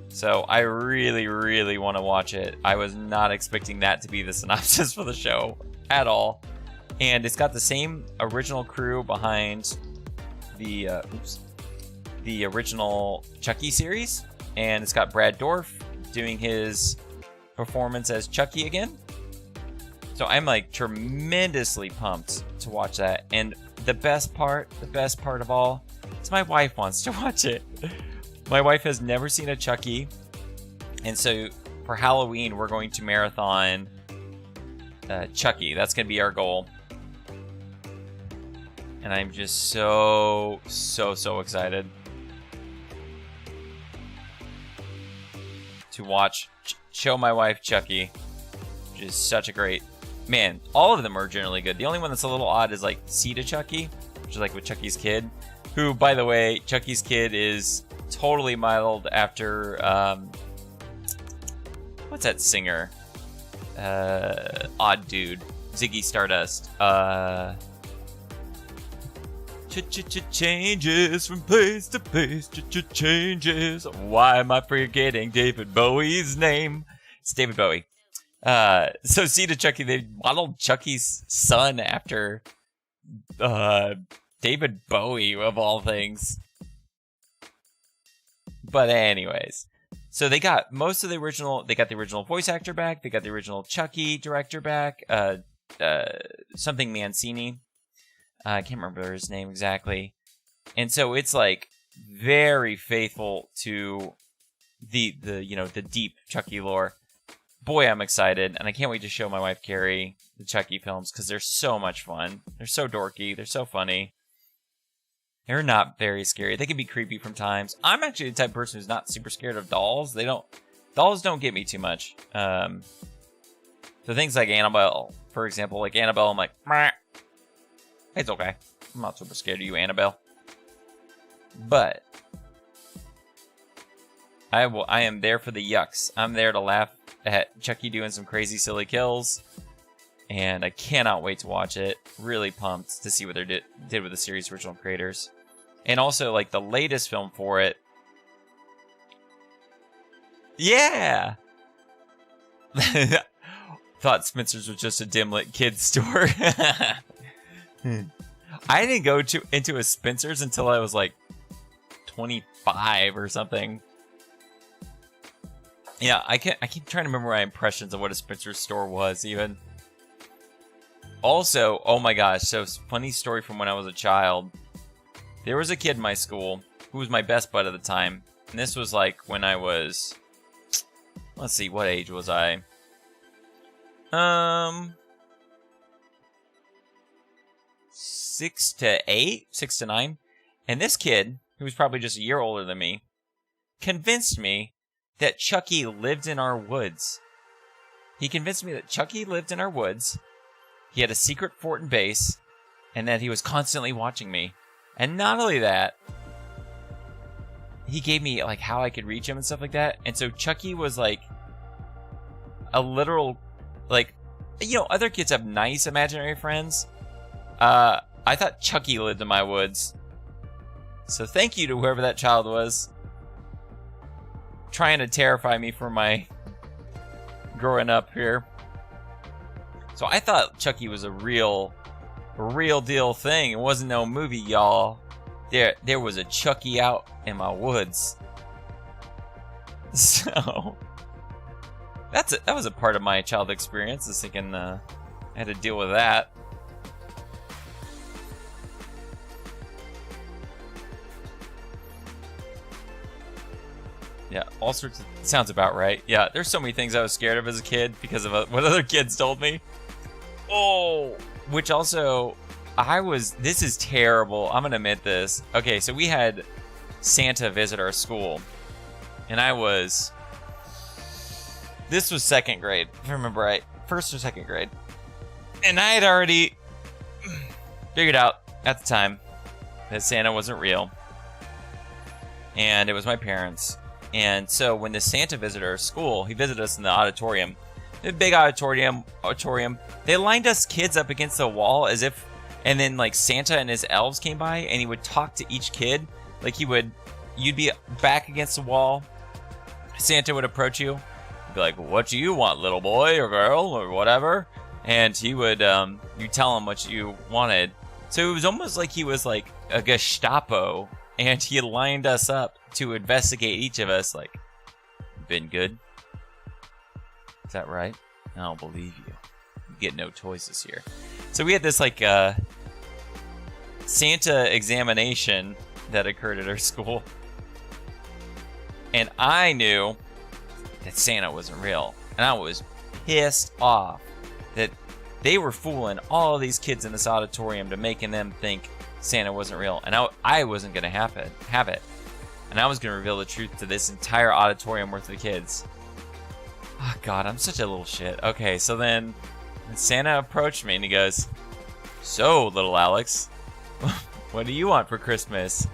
So I really, really want to watch it. I was not expecting that to be the synopsis for the show at all. And it's got the same original crew behind the original Chucky series. And it's got Brad Dourif doing his performance as Chucky again. So I'm like tremendously pumped to watch that. And the best part of all, is my wife wants to watch it. My wife has never seen a Chucky. And so for Halloween, we're going to marathon Chucky. That's going to be our goal. And I'm just so excited to watch, show my wife Chucky, which is such a great... Man, all of them are generally good. The only one that's a little odd is like Sita Chucky, which is like with Chucky's kid, who, by the way, Chucky's kid is totally modeled after, what's that singer? Odd dude. Ziggy Stardust. Changes from place to place. Changes. Why am I forgetting David Bowie's name? It's David Bowie. So Sita Chucky, they modeled Chucky's son after David Bowie, of all things. But anyways, so they got most of the original, they got the original voice actor back, they got the original Chucky director back, something Mancini. I can't remember his name exactly. And so it's like very faithful to the deep Chucky lore. Boy, I'm excited, and I can't wait to show my wife Carrie the Chucky films because they're so much fun. They're so dorky. They're so funny. They're not very scary. They can be creepy from times. I'm actually the type of person who's not super scared of dolls. Dolls don't get me too much. So things like Annabelle, for example, like Annabelle, I'm like, meh. It's okay. I'm not super scared of you, Annabelle. But I am there for the yucks. I'm there to laugh at Chucky doing some crazy, silly kills. And I cannot wait to watch it. Really pumped to see what they did with the series' original creators. And also, like, the latest film for it. Yeah! Thought Spencer's was just a dim-lit kids store. I didn't go into a Spencer's until I was, like, 25 or something. Yeah, I keep trying to remember my impressions of what a Spencer's store was, even. Also, oh my gosh, so funny story from when I was a child. There was a kid in my school who was my best bud at the time. And this was like when I was... Let's see, what age was I? 6 to 8? 6 to 9? And this kid, who was probably just a year older than me, convinced me that Chucky lived in our woods. He convinced me that Chucky lived in our woods. He had a secret fort and base, and that he was constantly watching me. And not only that, he gave me like how I could reach him and stuff like that. And so Chucky was like a literal, like, you know, other kids have nice imaginary friends. I thought Chucky lived in my woods. So thank you to whoever that child was, trying to terrify me for my growing up here. So I thought Chucky was a real deal thing. It wasn't no movie, y'all. There was a Chucky out in my woods. So that was a part of my childhood experience. I was thinking I had to deal with that. Yeah, all sorts of... Sounds about right. Yeah, there's so many things I was scared of as a kid because of what other kids told me. Oh! Which also, this is terrible. I'm gonna admit this. Okay, so we had Santa visit our school. And this was second grade, if I remember right. First or second grade. And I had already figured out at the time that Santa wasn't real. And it was my parents. And so when the Santa visited our school, he visited us in the auditorium. The big auditorium. They lined us kids up against the wall as if, and then like Santa and his elves came by and he would talk to each kid. Like you'd be back against the wall. Santa would approach you. He'd be like, "What do you want, little boy or girl or whatever?" And he would, you tell him what you wanted. So it was almost like he was like a Gestapo, and he lined us up to investigate each of us. Like, been good? Is that right? I don't believe you. You get no toys this year. So we had this like Santa examination that occurred at our school, and I knew that Santa wasn't real, and I was pissed off that they were fooling all of these kids in this auditorium to making them think Santa wasn't real, and I wasn't gonna have it, and I was gonna reveal the truth to this entire auditorium worth of kids. Oh God, I'm such a little shit. Okay, so then Santa approached me and he goes, "So, little Alex, what do you want for Christmas?"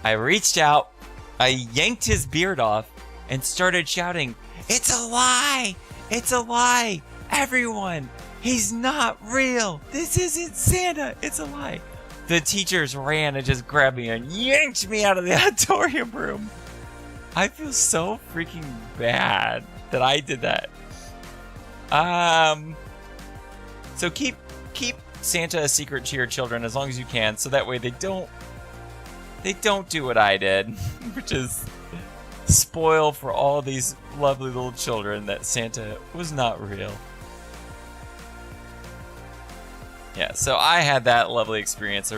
I reached out, I yanked his beard off, and started shouting, "It's a lie! It's a lie! Everyone, he's not real! This isn't Santa! It's a lie!" The teachers ran and just grabbed me and yanked me out of the auditorium room. I feel so freaking bad that I did that. So keep Santa a secret to your children as long as you can, so that way they don't do what I did, which is spoil for all these lovely little children that Santa was not real. Yeah, so I had that lovely experience of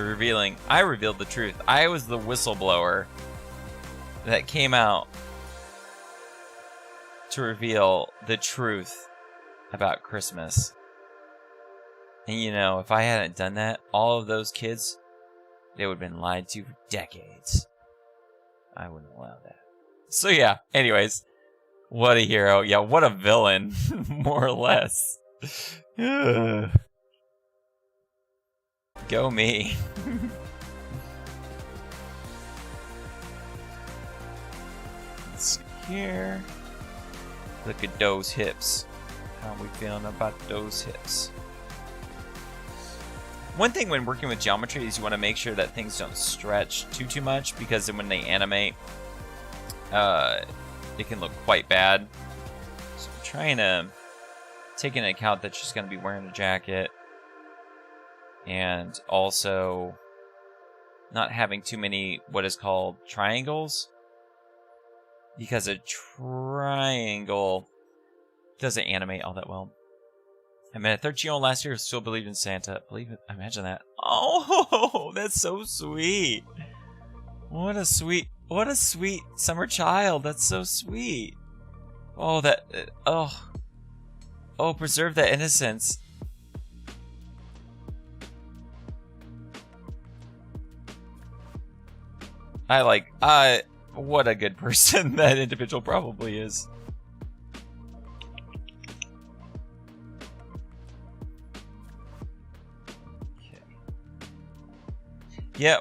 I revealed the truth. I was the whistleblower that came out to reveal the truth about Christmas. And you know, if I hadn't done that, all of those kids, they would have been lied to for decades. I wouldn't allow that. So yeah, anyways, what a hero. Yeah, what a villain, more or less. Go me. Let's see here. Look at those hips. How are we feeling about those hips? One thing when working with geometry is you want to make sure that things don't stretch too much, because then when they animate, it can look quite bad. So I'm trying to take into account that she's going to be wearing a jacket, and also not having too many what is called triangles. because a triangle doesn't animate all that well. I met a 13-year-old last year who still believed in Santa. Imagine that. Oh, that's so sweet. What a sweet summer child. That's so sweet. Oh, oh, preserve that innocence. What a good person that individual probably is. Okay. Yeah,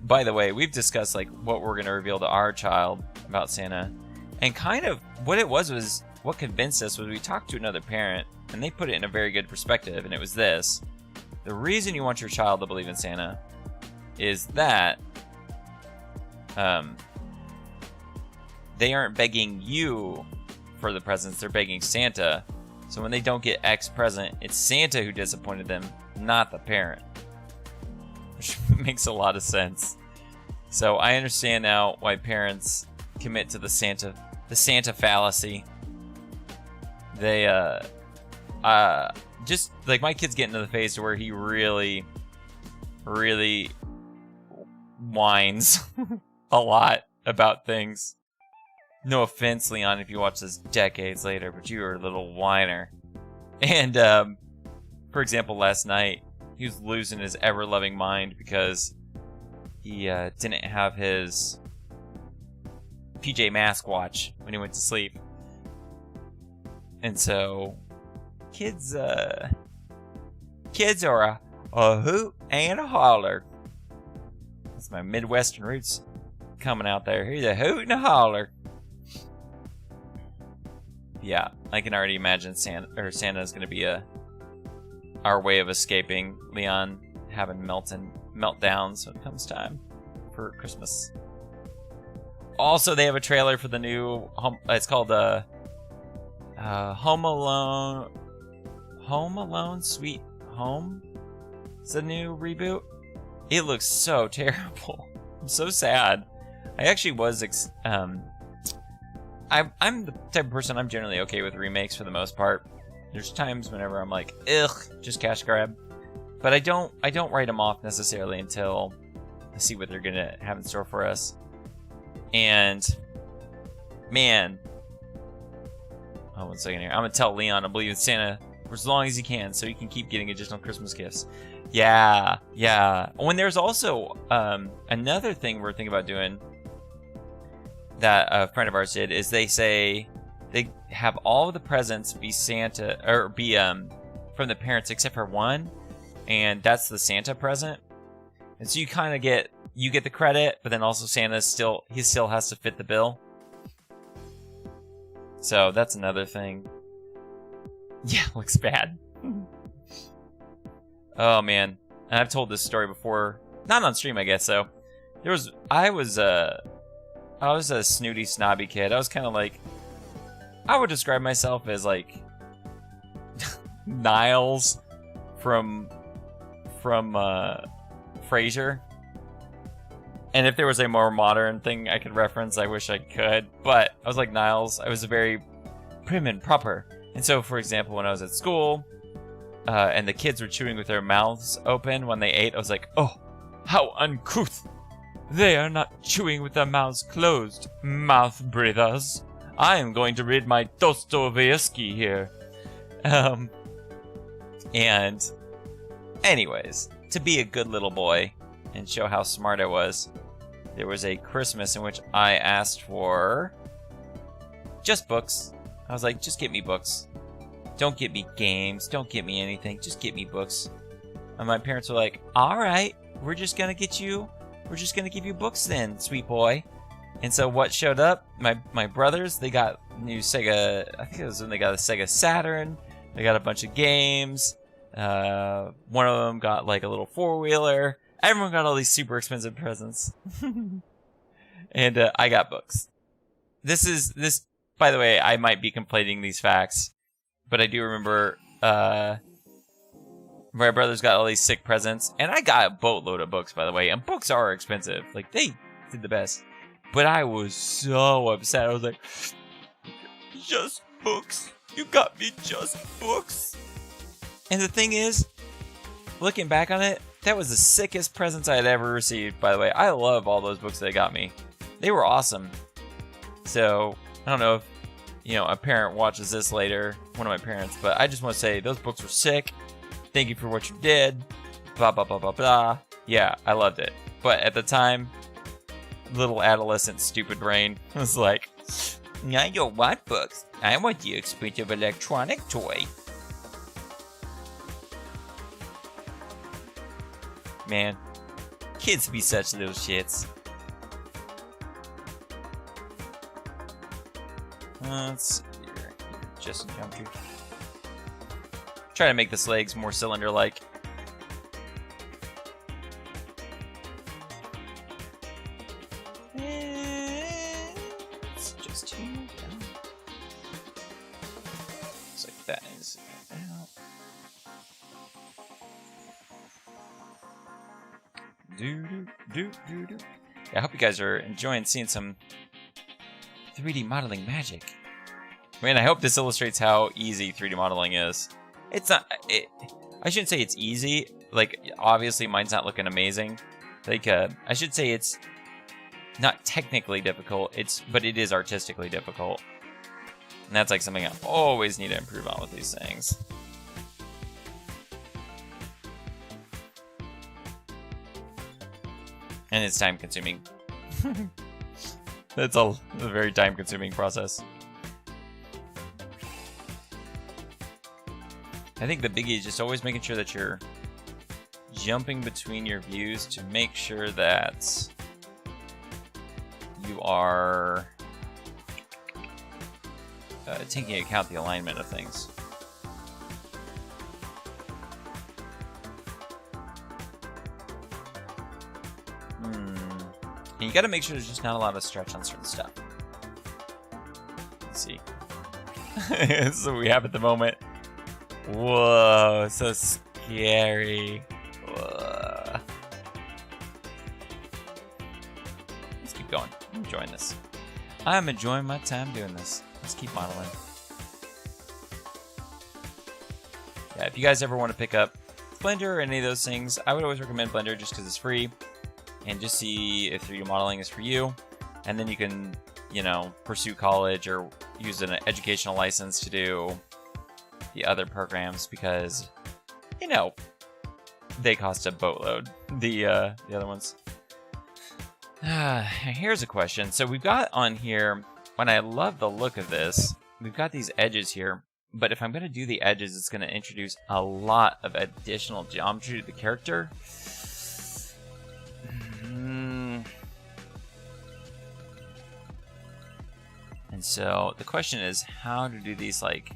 by the way, we've discussed like what we're going to reveal to our child about Santa. And kind of what it was what convinced us was we talked to another parent and they put it in a very good perspective, and it was this. The reason you want your child to believe in Santa is that they aren't begging you for the presents, they're begging Santa. So when they don't get X present, it's Santa who disappointed them, not the parent. Which makes a lot of sense. So I understand now why parents commit to the Santa fallacy. They just like my kid's getting to the phase where he really whines a lot about things. No offense, Leon, if you watch this decades later, but you were a little whiner. And for example, last night he was losing his ever-loving mind because he didn't have his PJ Masks watch when he went to sleep. And so kids are a hoot and a holler. That's my Midwestern roots coming out there. He's a hoot and a holler. Yeah, I can already imagine Santa's going to be our way of escaping Leon having meltdowns when it comes time for Christmas. Also, they have a trailer for the new it's called Home Alone Sweet Home. It's a new reboot. It looks so terrible. I'm so sad. I actually was I'm the type of person, I'm generally okay with remakes for the most part. There's times whenever I'm like, ugh, just cash grab. But I don't write them off necessarily until I see what they're gonna have in store for us. And man, oh, 1 second here. I'm gonna tell Leon to believe in Santa for as long as he can, so he can keep getting additional Christmas gifts. Yeah. When there's also another thing we're thinking about doing that a friend of ours did is they say they have all of the presents be Santa or be from the parents except for one, and that's the Santa present. And so you kind of get the credit, but then also Santa still has to fit the bill. So that's another thing. Yeah, looks bad. Oh man, and I've told this story before, not on stream, I guess. So I was a snooty, snobby kid. I was kind of like, I would describe myself as like Niles from Frasier. And if there was a more modern thing I could reference, I wish I could. But I was like Niles. I was very prim and proper. And so, for example, when I was at school, and the kids were chewing with their mouths open when they ate, I was like, oh, how uncouth. They are not chewing with their mouths closed, mouth breathers. I am going to read my Dostoevsky here. And anyways, to be a good little boy and show how smart I was, there was a Christmas in which I asked for just books. I was like, just get me books. Don't get me games. Don't get me anything. Just get me books. And my parents were like, all right, we're just going to give you books then, sweet boy. And so what showed up, my brothers, they got new Sega, I think it was when they got a Sega Saturn. They got a bunch of games. One of them got like a little four-wheeler. Everyone got all these super expensive presents. And I got books. This, by the way, I might be conflating these facts, but I do remember my brothers got all these sick presents, and I got a boatload of books, by the way, and books are expensive. Like, they did the best. But I was so upset. I was like, just books. You got me just books. And the thing is, looking back on it, that was the sickest presents I had ever received, by the way. I love all those books they got me. They were awesome. So, I don't know if, you know, a parent watches this later, one of my parents, but I just want to say those books were sick. Thank you for what you did. Blah, blah, blah, blah, blah. Yeah, I loved it. But at the time, little adolescent stupid brain was like, I don't want books. I want the expensive electronic toy. Man, kids be such little shits. Let's see here. Just in geometry. Try to make this legs more cylinder-like. It's just here. Looks like that is out. Yeah, I hope you guys are enjoying seeing some 3D modeling magic. Man, I hope this illustrates how easy 3D modeling is. It's not. I shouldn't say it's easy. Like, obviously, mine's not looking amazing. Like, I should say it's not technically difficult. But it is artistically difficult, and that's like something I always need to improve on with these things. And it's time consuming. That's a very time consuming process. I think the biggie is just always making sure that you're jumping between your views to make sure that you are taking into account the alignment of things. And you gotta make sure there's just not a lot of stretch on certain stuff. Let's see. This is what we have at the moment. Whoa, so scary. Whoa. Let's keep going. I'm enjoying this. I'm enjoying my time doing this. Let's keep modeling. Yeah, if you guys ever want to pick up Blender or any of those things, I would always recommend Blender just because it's free. And just see if 3D modeling is for you. And then you can, you know, pursue college or use an educational license to do the other programs because, you know, they cost a boatload. The other ones. Here's a question. So we've got on here, and I love the look of this, we've got these edges here. But if I'm going to do the edges, it's going to introduce a lot of additional geometry to the character. And so the question is how to do these like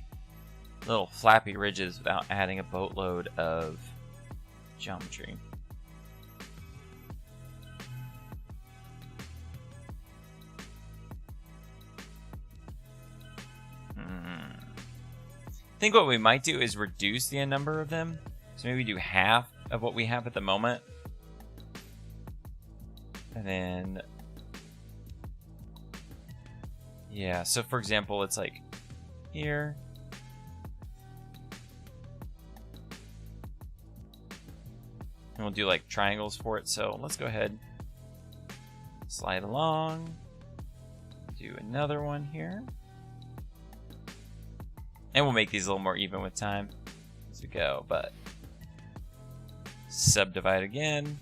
little flappy ridges without adding a boatload of geometry. I think what we might do is reduce the number of them. So maybe do half of what we have at the moment. And then, yeah, so for example, it's like here. And we'll do like triangles for it. So let's go ahead, slide along, do another one here. And we'll make these a little more even with time as we go, but subdivide again.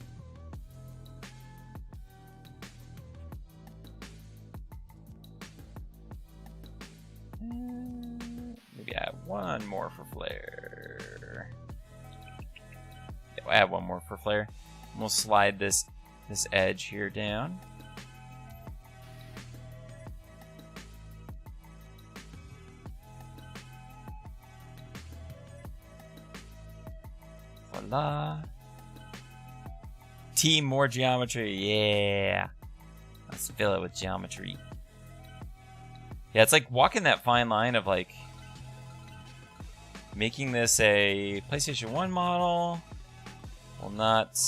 Maybe add one more for flare. Yeah, we'll add one more for flare. And we'll slide this edge here down. Voila. Team more geometry, yeah. Let's fill it with geometry. Yeah, it's like walking that fine line of like making this a PlayStation 1 model. Well, not.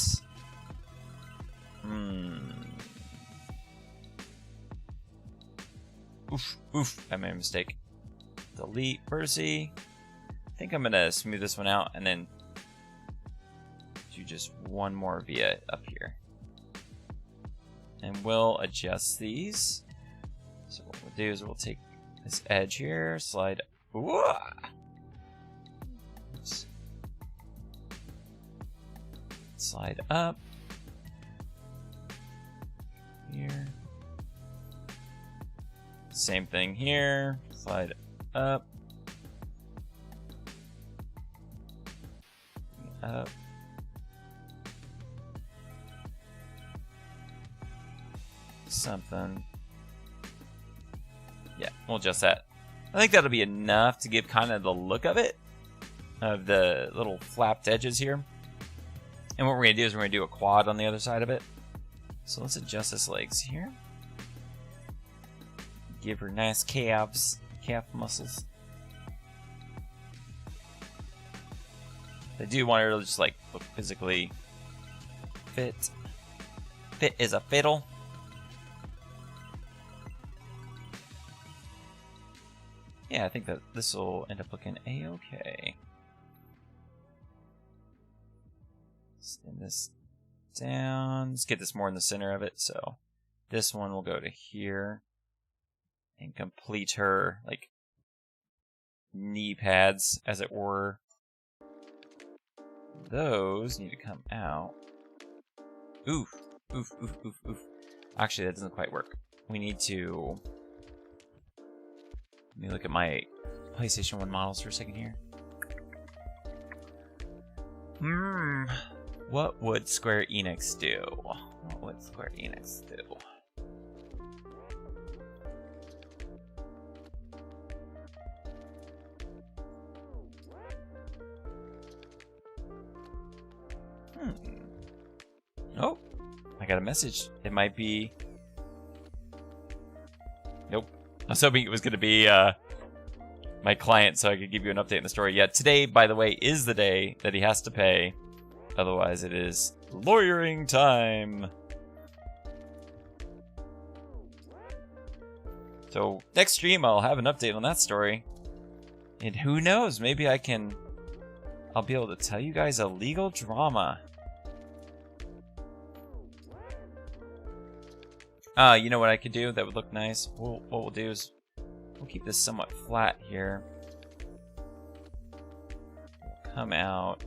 Oof, I made a mistake. Delete vertice. I think I'm gonna smooth this one out and then do just one more via up here. And we'll adjust these. So what we'll do is we'll take this edge here, slide. Oops. Slide up. Here. Same thing here. Slide up. Up. Something. Yeah, we'll adjust that. I think that'll be enough to give kind of the look of it, of the little flapped edges here. And what we're going to do is we're going to do a quad on the other side of it. So let's adjust his legs here. Give her nice calves, calf muscles. I do want her to just like look physically fit. Fit as a fiddle. Yeah, I think that this will end up looking a-okay. Spin this down. Let's get this more in the center of it. So this one will go to here and complete her like knee pads, as it were. Those need to come out. Oof, oof, oof, oof, oof. Actually, that doesn't quite work. We need to. Let me look at my PlayStation 1 models for a second here. What would Square Enix do? What would Square Enix do? Oh, I got a message. It might be. Nope. I was hoping it was going to be my client so I could give you an update on the story. Yeah, today, by the way, is the day that he has to pay. Otherwise, it is lawyering time. So, next stream, I'll have an update on that story. And who knows, maybe I'll be able to tell you guys a legal drama. You know what I could do that would look nice? What we'll do is we'll keep this somewhat flat here. Come out.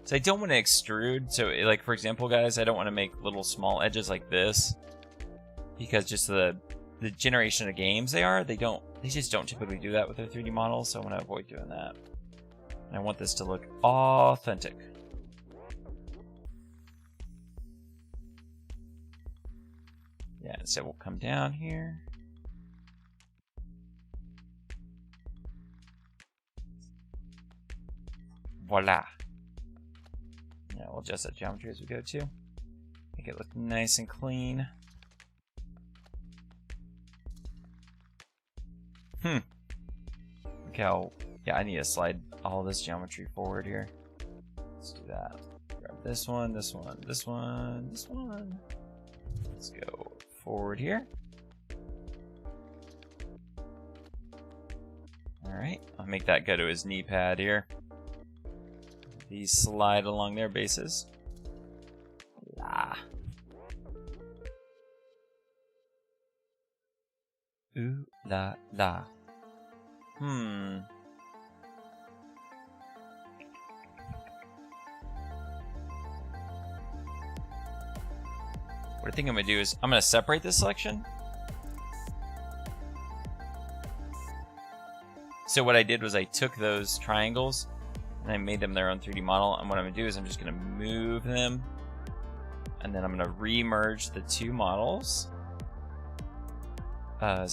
So I don't want to extrude. So like, for example, guys, I don't want to make little small edges like this. Because just the generation of games they just don't typically do that with their 3D models. So I want to avoid doing that. And I want this to look authentic. Yeah, so we'll come down here. Voila. Yeah, we'll adjust that geometry as we go too. Make it look nice and clean. Look how, yeah, I need to slide all this geometry forward here. Let's do that. Grab this one, this one, this one, this one. Let's go forward here. Alright, I'll make that go to his knee pad here. These slide along their bases. La. Ooh la la. What I think I'm going to do is I'm going to separate this selection. So what I did was I took those triangles and I made them their own 3D model. And what I'm going to do is I'm just going to move them. And then I'm going to re-merge the two models. How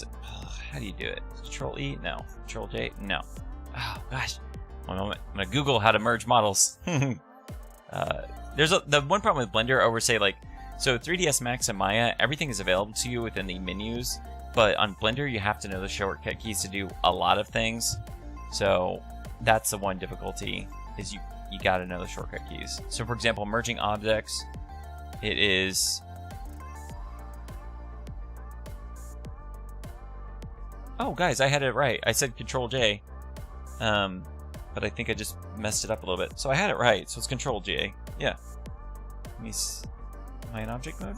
do you do it? Control E? No. Control J? No. Oh, gosh. One moment. I'm going to Google how to merge models. There's the one problem with Blender over, say, like, so 3ds Max and Maya, everything is available to you within the menus, but on Blender you have to know the shortcut keys to do a lot of things. So that's the one difficulty, is you got to know the shortcut keys. So for example, merging objects, it is Oh, guys, I had it right. I said Control J. But I think I just messed it up a little bit. So I had it right. So it's Control J. Yeah. Let me am I in object mode?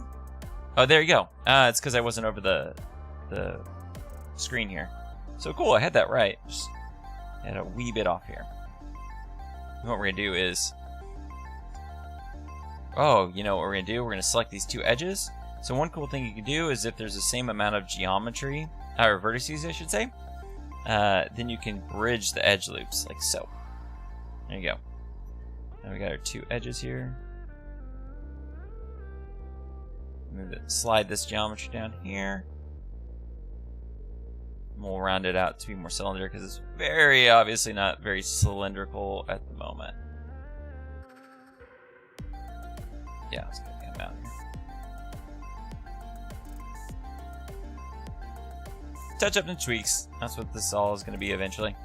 Oh, there you go. It's because I wasn't over the screen here. So cool, I had that right. Just had a wee bit off here. And what we're gonna do is, oh, you know what we're gonna do? We're gonna select these two edges. So one cool thing you can do is if there's the same amount of geometry, or vertices, I should say, then you can bridge the edge loops like so. There you go. Now we got our two edges here. Slide this geometry down here. And we'll round it out to be more cylinder because it's very obviously not very cylindrical at the moment. Yeah, it's gonna come out here. Touch up and tweaks. That's what this all is going to be eventually.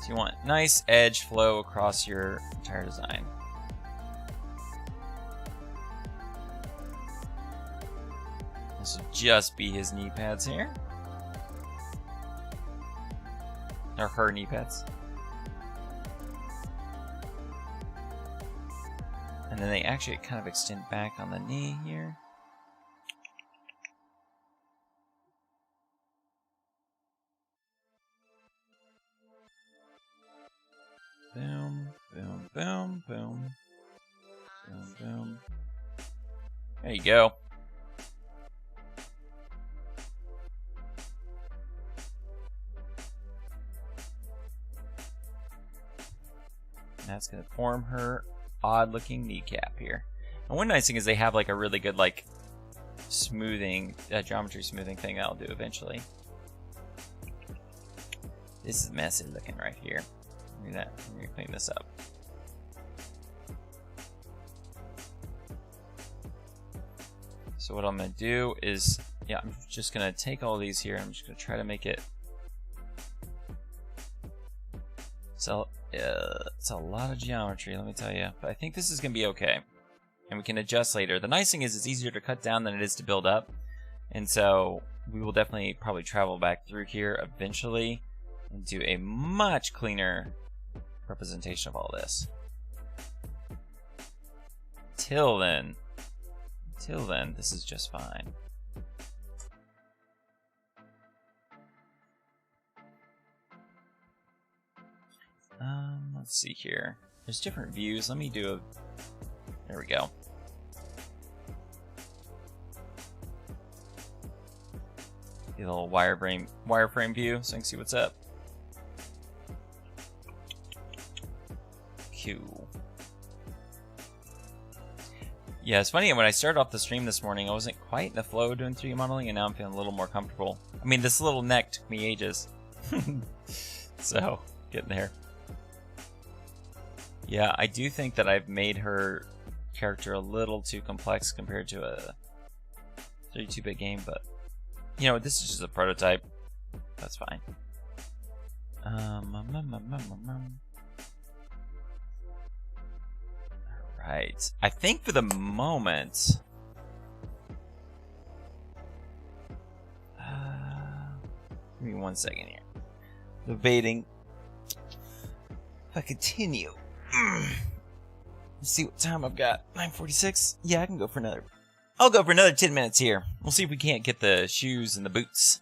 So you want nice edge flow across your entire design. This will just be his knee pads here. Or her knee pads. And then they actually kind of extend back on the knee here. Boom, boom, boom, boom. Boom, boom. There you go. And that's going to form her odd looking kneecap here. And one nice thing is they have like a really good like smoothing, geometry smoothing thing that I'll do eventually. This is messy looking right here. Look at that. I'm gonna clean this up. So what I'm gonna do is, yeah, I'm just gonna take all these here. I'm just gonna try to make it. So it's a lot of geometry, let me tell you. But I think this is gonna be okay, and we can adjust later. The nice thing is it's easier to cut down than it is to build up, and so we will definitely probably travel back through here eventually and do a much cleaner representation of all this. Till then, this is just fine. Let's see here. There's different views. Let me do a. There we go. A little wireframe view so I can see what's up. Cool. Yeah, it's funny, when I started off the stream this morning, I wasn't quite in the flow doing 3D modeling, and now I'm feeling a little more comfortable. I mean, this little neck took me ages. So, getting there. Yeah, I do think that I've made her character a little too complex compared to a 32-bit game, but you know, this is just a prototype. That's fine. Alright. I think for the moment... give me 1 second here. Debating if I continue. Let's see what time I've got. 9:46? Yeah, I can go for another. I'll go for another 10 minutes here. We'll see if we can't get the shoes and the boots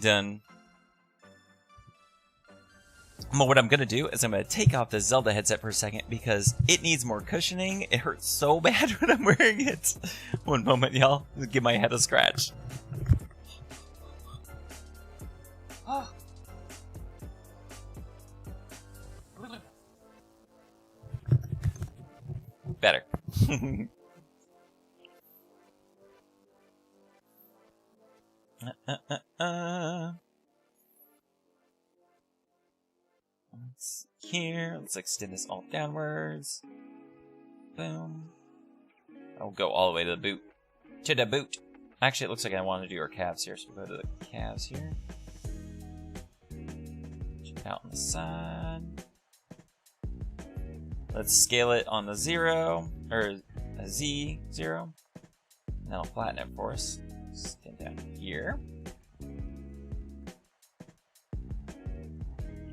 done. Well, what I'm going to do is I'm going to take off the Zelda headset for a second because it needs more cushioning. It hurts so bad when I'm wearing it. One moment, y'all. Give my head a scratch. Oh. Better. Let's see here. Let's extend this all downwards. Boom. I'll go all the way to the boot. To the boot. Actually, it looks like I want to do our calves here, so we'll go to the calves here. Check out on the side. Let's scale it on the 0, or a Z0. And that'll flatten it for us. Stand down here.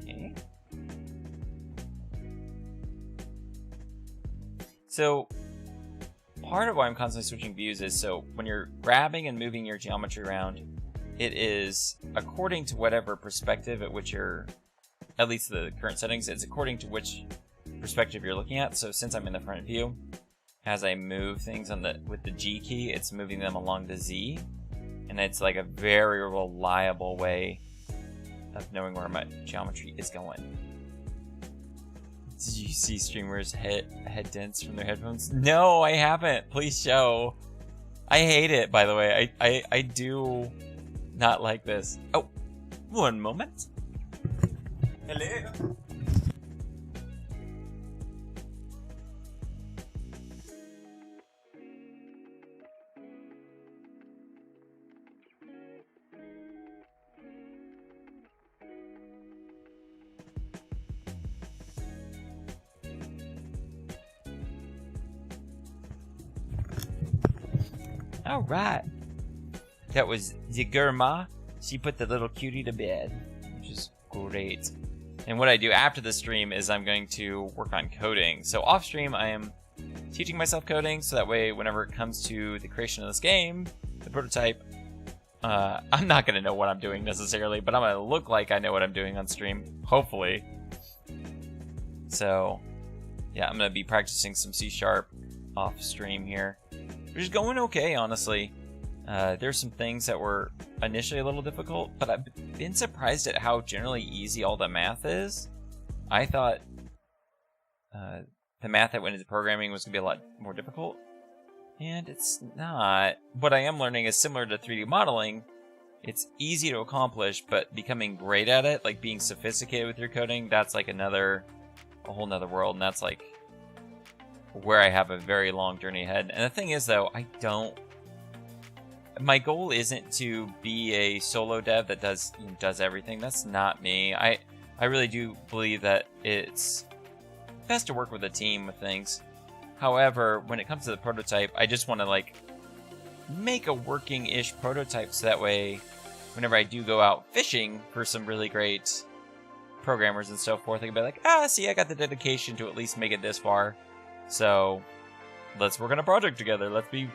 Okay. So part of why I'm constantly switching views is so when you're grabbing and moving your geometry around, it is according to whatever perspective at which you're, at least the current settings, it's according to which perspective you're looking at. So since I'm in the front view, as I move things on with the G key, it's moving them along the Z, and it's like a very reliable way of knowing where my geometry is going. Did you see streamers head dents from their headphones? No, I haven't. Please show. I hate it, by the way. I do not like this. Oh, one moment. Hello. All right. That was the grandma. She put the little cutie to bed, which is great. And what I do after the stream is I'm going to work on coding. So off stream, I am teaching myself coding, so that way whenever it comes to the creation of this game, the prototype, I'm not going to know what I'm doing necessarily, but I'm going to look like I know what I'm doing on stream, hopefully. So yeah, I'm going to be practicing some C# off stream here, which is going okay, honestly. There's some things that were initially a little difficult, but I've been surprised at how generally easy all the math is. I thought the math that went into programming was going to be a lot more difficult, and it's not. What I am learning is similar to 3D modeling. It's easy to accomplish, but becoming great at it, like being sophisticated with your coding, that's like a whole nother world, and that's like where I have a very long journey ahead. And the thing is, though, my goal isn't to be a solo dev that does everything. That's not me. I really do believe that it's best to work with a team with things. However, when it comes to the prototype, I just want to like make a working-ish prototype, so that way whenever I do go out fishing for some really great programmers and so forth, I can be like, see, I got the dedication to at least make it this far. So let's work on a project together. Let's be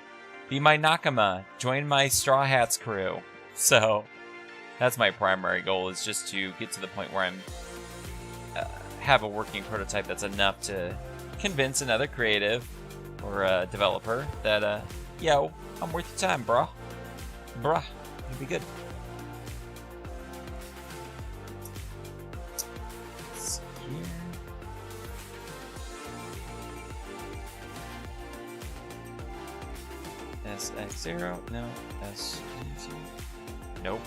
my Nakama. Join my Straw Hats crew. So that's my primary goal, is just to get to the point where I'm have a working prototype that's enough to convince another creative or a developer that, yo, I'm worth your time, bruh. It'll be good. SX0, no, SG0, nope.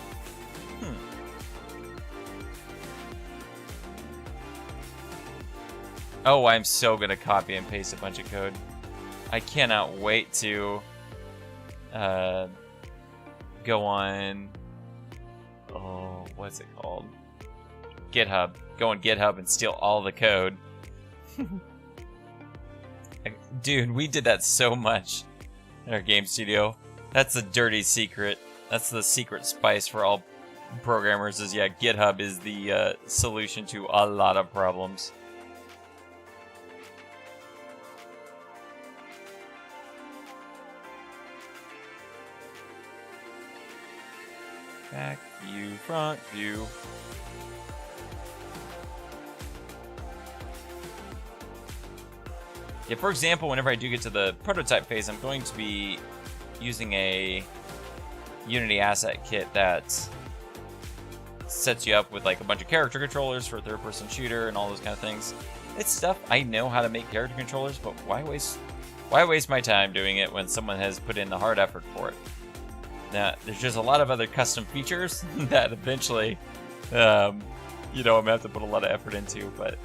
Oh, I'm so gonna copy and paste a bunch of code. I cannot wait to go on, what's it called? GitHub. Go on GitHub and steal all the code. Dude, we did that so much in our game studio. That's the dirty secret. That's the secret spice for all programmers, is GitHub is the solution to a lot of problems. Back view, front view. Yeah, for example, whenever I do get to the prototype phase, I'm going to be using a Unity asset kit that sets you up with like a bunch of character controllers for a third-person shooter and all those kind of things. It's stuff I know how to make character controllers, but why waste my time doing it when someone has put in the hard effort for it? Now, there's just a lot of other custom features that eventually, I'm gonna have to put a lot of effort into, but.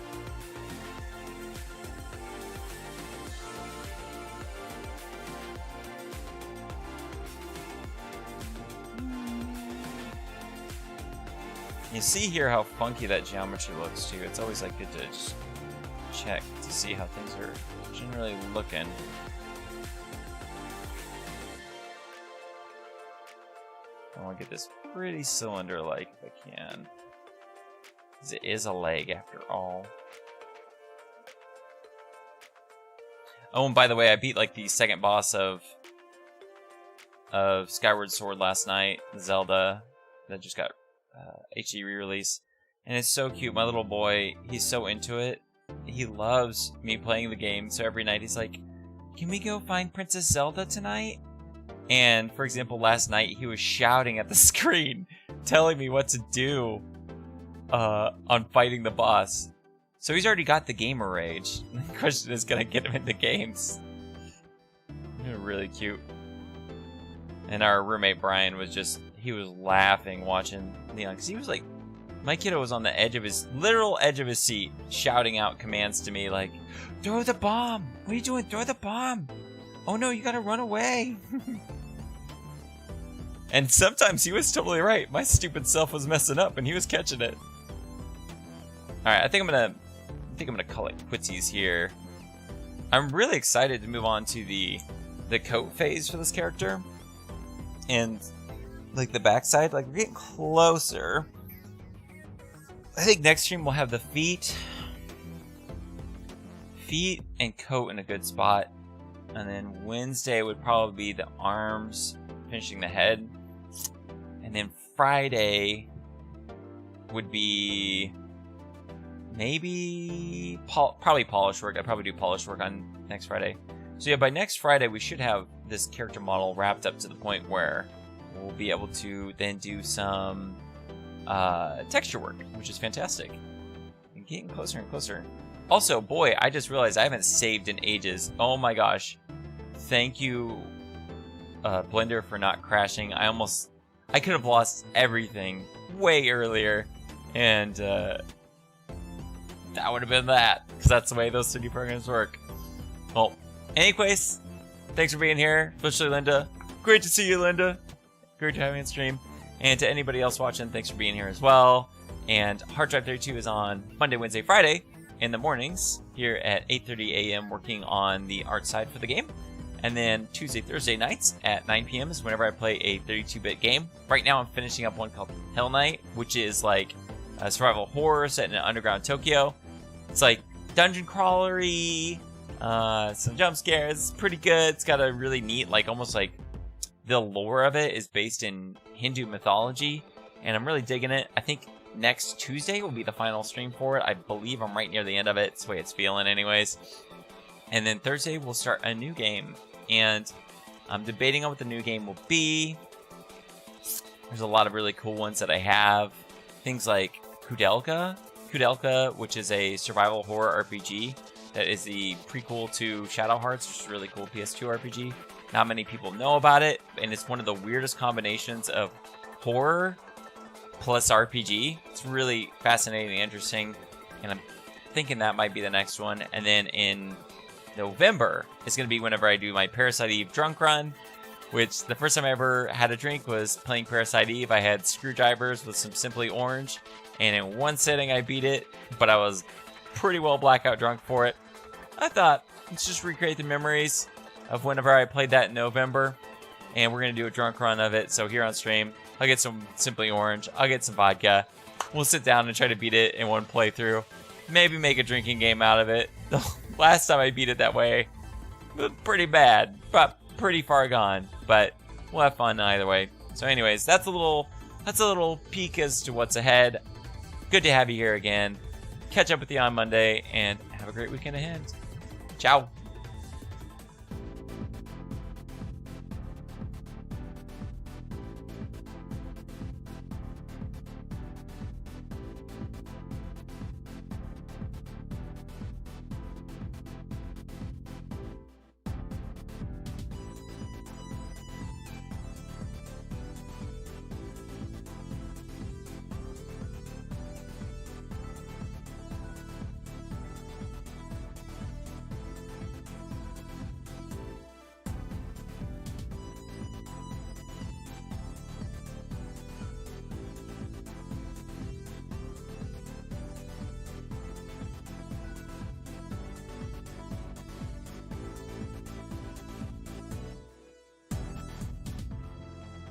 You see here how funky that geometry looks too. It's always like good to just check to see how things are generally looking. get this pretty cylinder-like if I can. Because it is a leg after all. Oh, and by the way, I beat like the second boss of Skyward Sword last night, Zelda, that just got HD re-release. And it's so cute. My little boy, he's so into it. He loves me playing the game, so every night he's like, can we go find Princess Zelda tonight? And, for example, last night he was shouting at the screen, telling me what to do on fighting the boss. So he's already got the gamer rage. The question is, gonna get him into games. Really cute. And our roommate Brian was he was laughing watching Leon, because he was like, my kiddo was on the literal edge of his seat, shouting out commands to me like, throw the bomb! What are you doing? Throw the bomb! Oh no, you gotta run away! And sometimes he was totally right. My stupid self was messing up and he was catching it. Alright, I think I'm gonna call it quitsies here. I'm really excited to move on to the coat phase for this character. And like the backside, like we're getting closer. I think next stream we'll have the feet and coat in a good spot. And then Wednesday would probably be the arms, finishing the head. And then Friday would be maybe probably polish work. I'd probably do polish work on next Friday. So yeah, by next Friday we should have this character model wrapped up to the point where we'll be able to then do some texture work, which is fantastic. And getting closer and closer. Also, boy, I just realized I haven't saved in ages. Oh my gosh. Thank you, Blender, for not crashing. I could have lost everything way earlier. And that would have been that. Because that's the way those 3D programs work. Well, anyways, thanks for being here. Especially Linda. Great to see you, Linda. Great to have you on stream. And to anybody else watching, thanks for being here as well. And Hard Drive 32 is on Monday, Wednesday, Friday in the mornings here at 8:30 a.m. working on the art side for the game. And then Tuesday, Thursday nights at 9 p.m. is whenever I play a 32-bit game. Right now I'm finishing up one called Hell Night, which is like a survival horror set in an underground Tokyo. It's like dungeon crawlery, some jump scares. It's pretty good. It's got a really neat, like almost like the lore of it is based in Hindu mythology, and I'm really digging it. I think next Tuesday will be the final stream for it. I believe I'm right near the end of it. It's the way it's feeling anyways. And then Thursday we'll start a new game, and I'm debating on what the new game will be. There's a lot of really cool ones that I have. Things like Kudelka, which is a survival horror RPG that is the prequel to Shadow Hearts, which is a really cool PS2 RPG. Not many people know about it, and it's one of the weirdest combinations of horror plus RPG. It's really fascinating and interesting, and I'm thinking that might be the next one. And then in November, it's going to be whenever I do my Parasite Eve drunk run, which the first time I ever had a drink was playing Parasite Eve. I had screwdrivers with some Simply Orange, and in one sitting I beat it, but I was pretty well blackout drunk for it. I thought, let's just recreate the memories of whenever I played that in November, and we're going to do a drunk run of it. So here on stream, I'll get some Simply Orange, I'll get some vodka, we'll sit down and try to beat it in one playthrough, maybe make a drinking game out of it. The last time I beat it that way, it was pretty bad, but pretty far gone, but we'll have fun either way. So anyways, that's a little peek as to what's ahead. Good to have you here again. Catch up with you on Monday, and have a great weekend ahead. Ciao.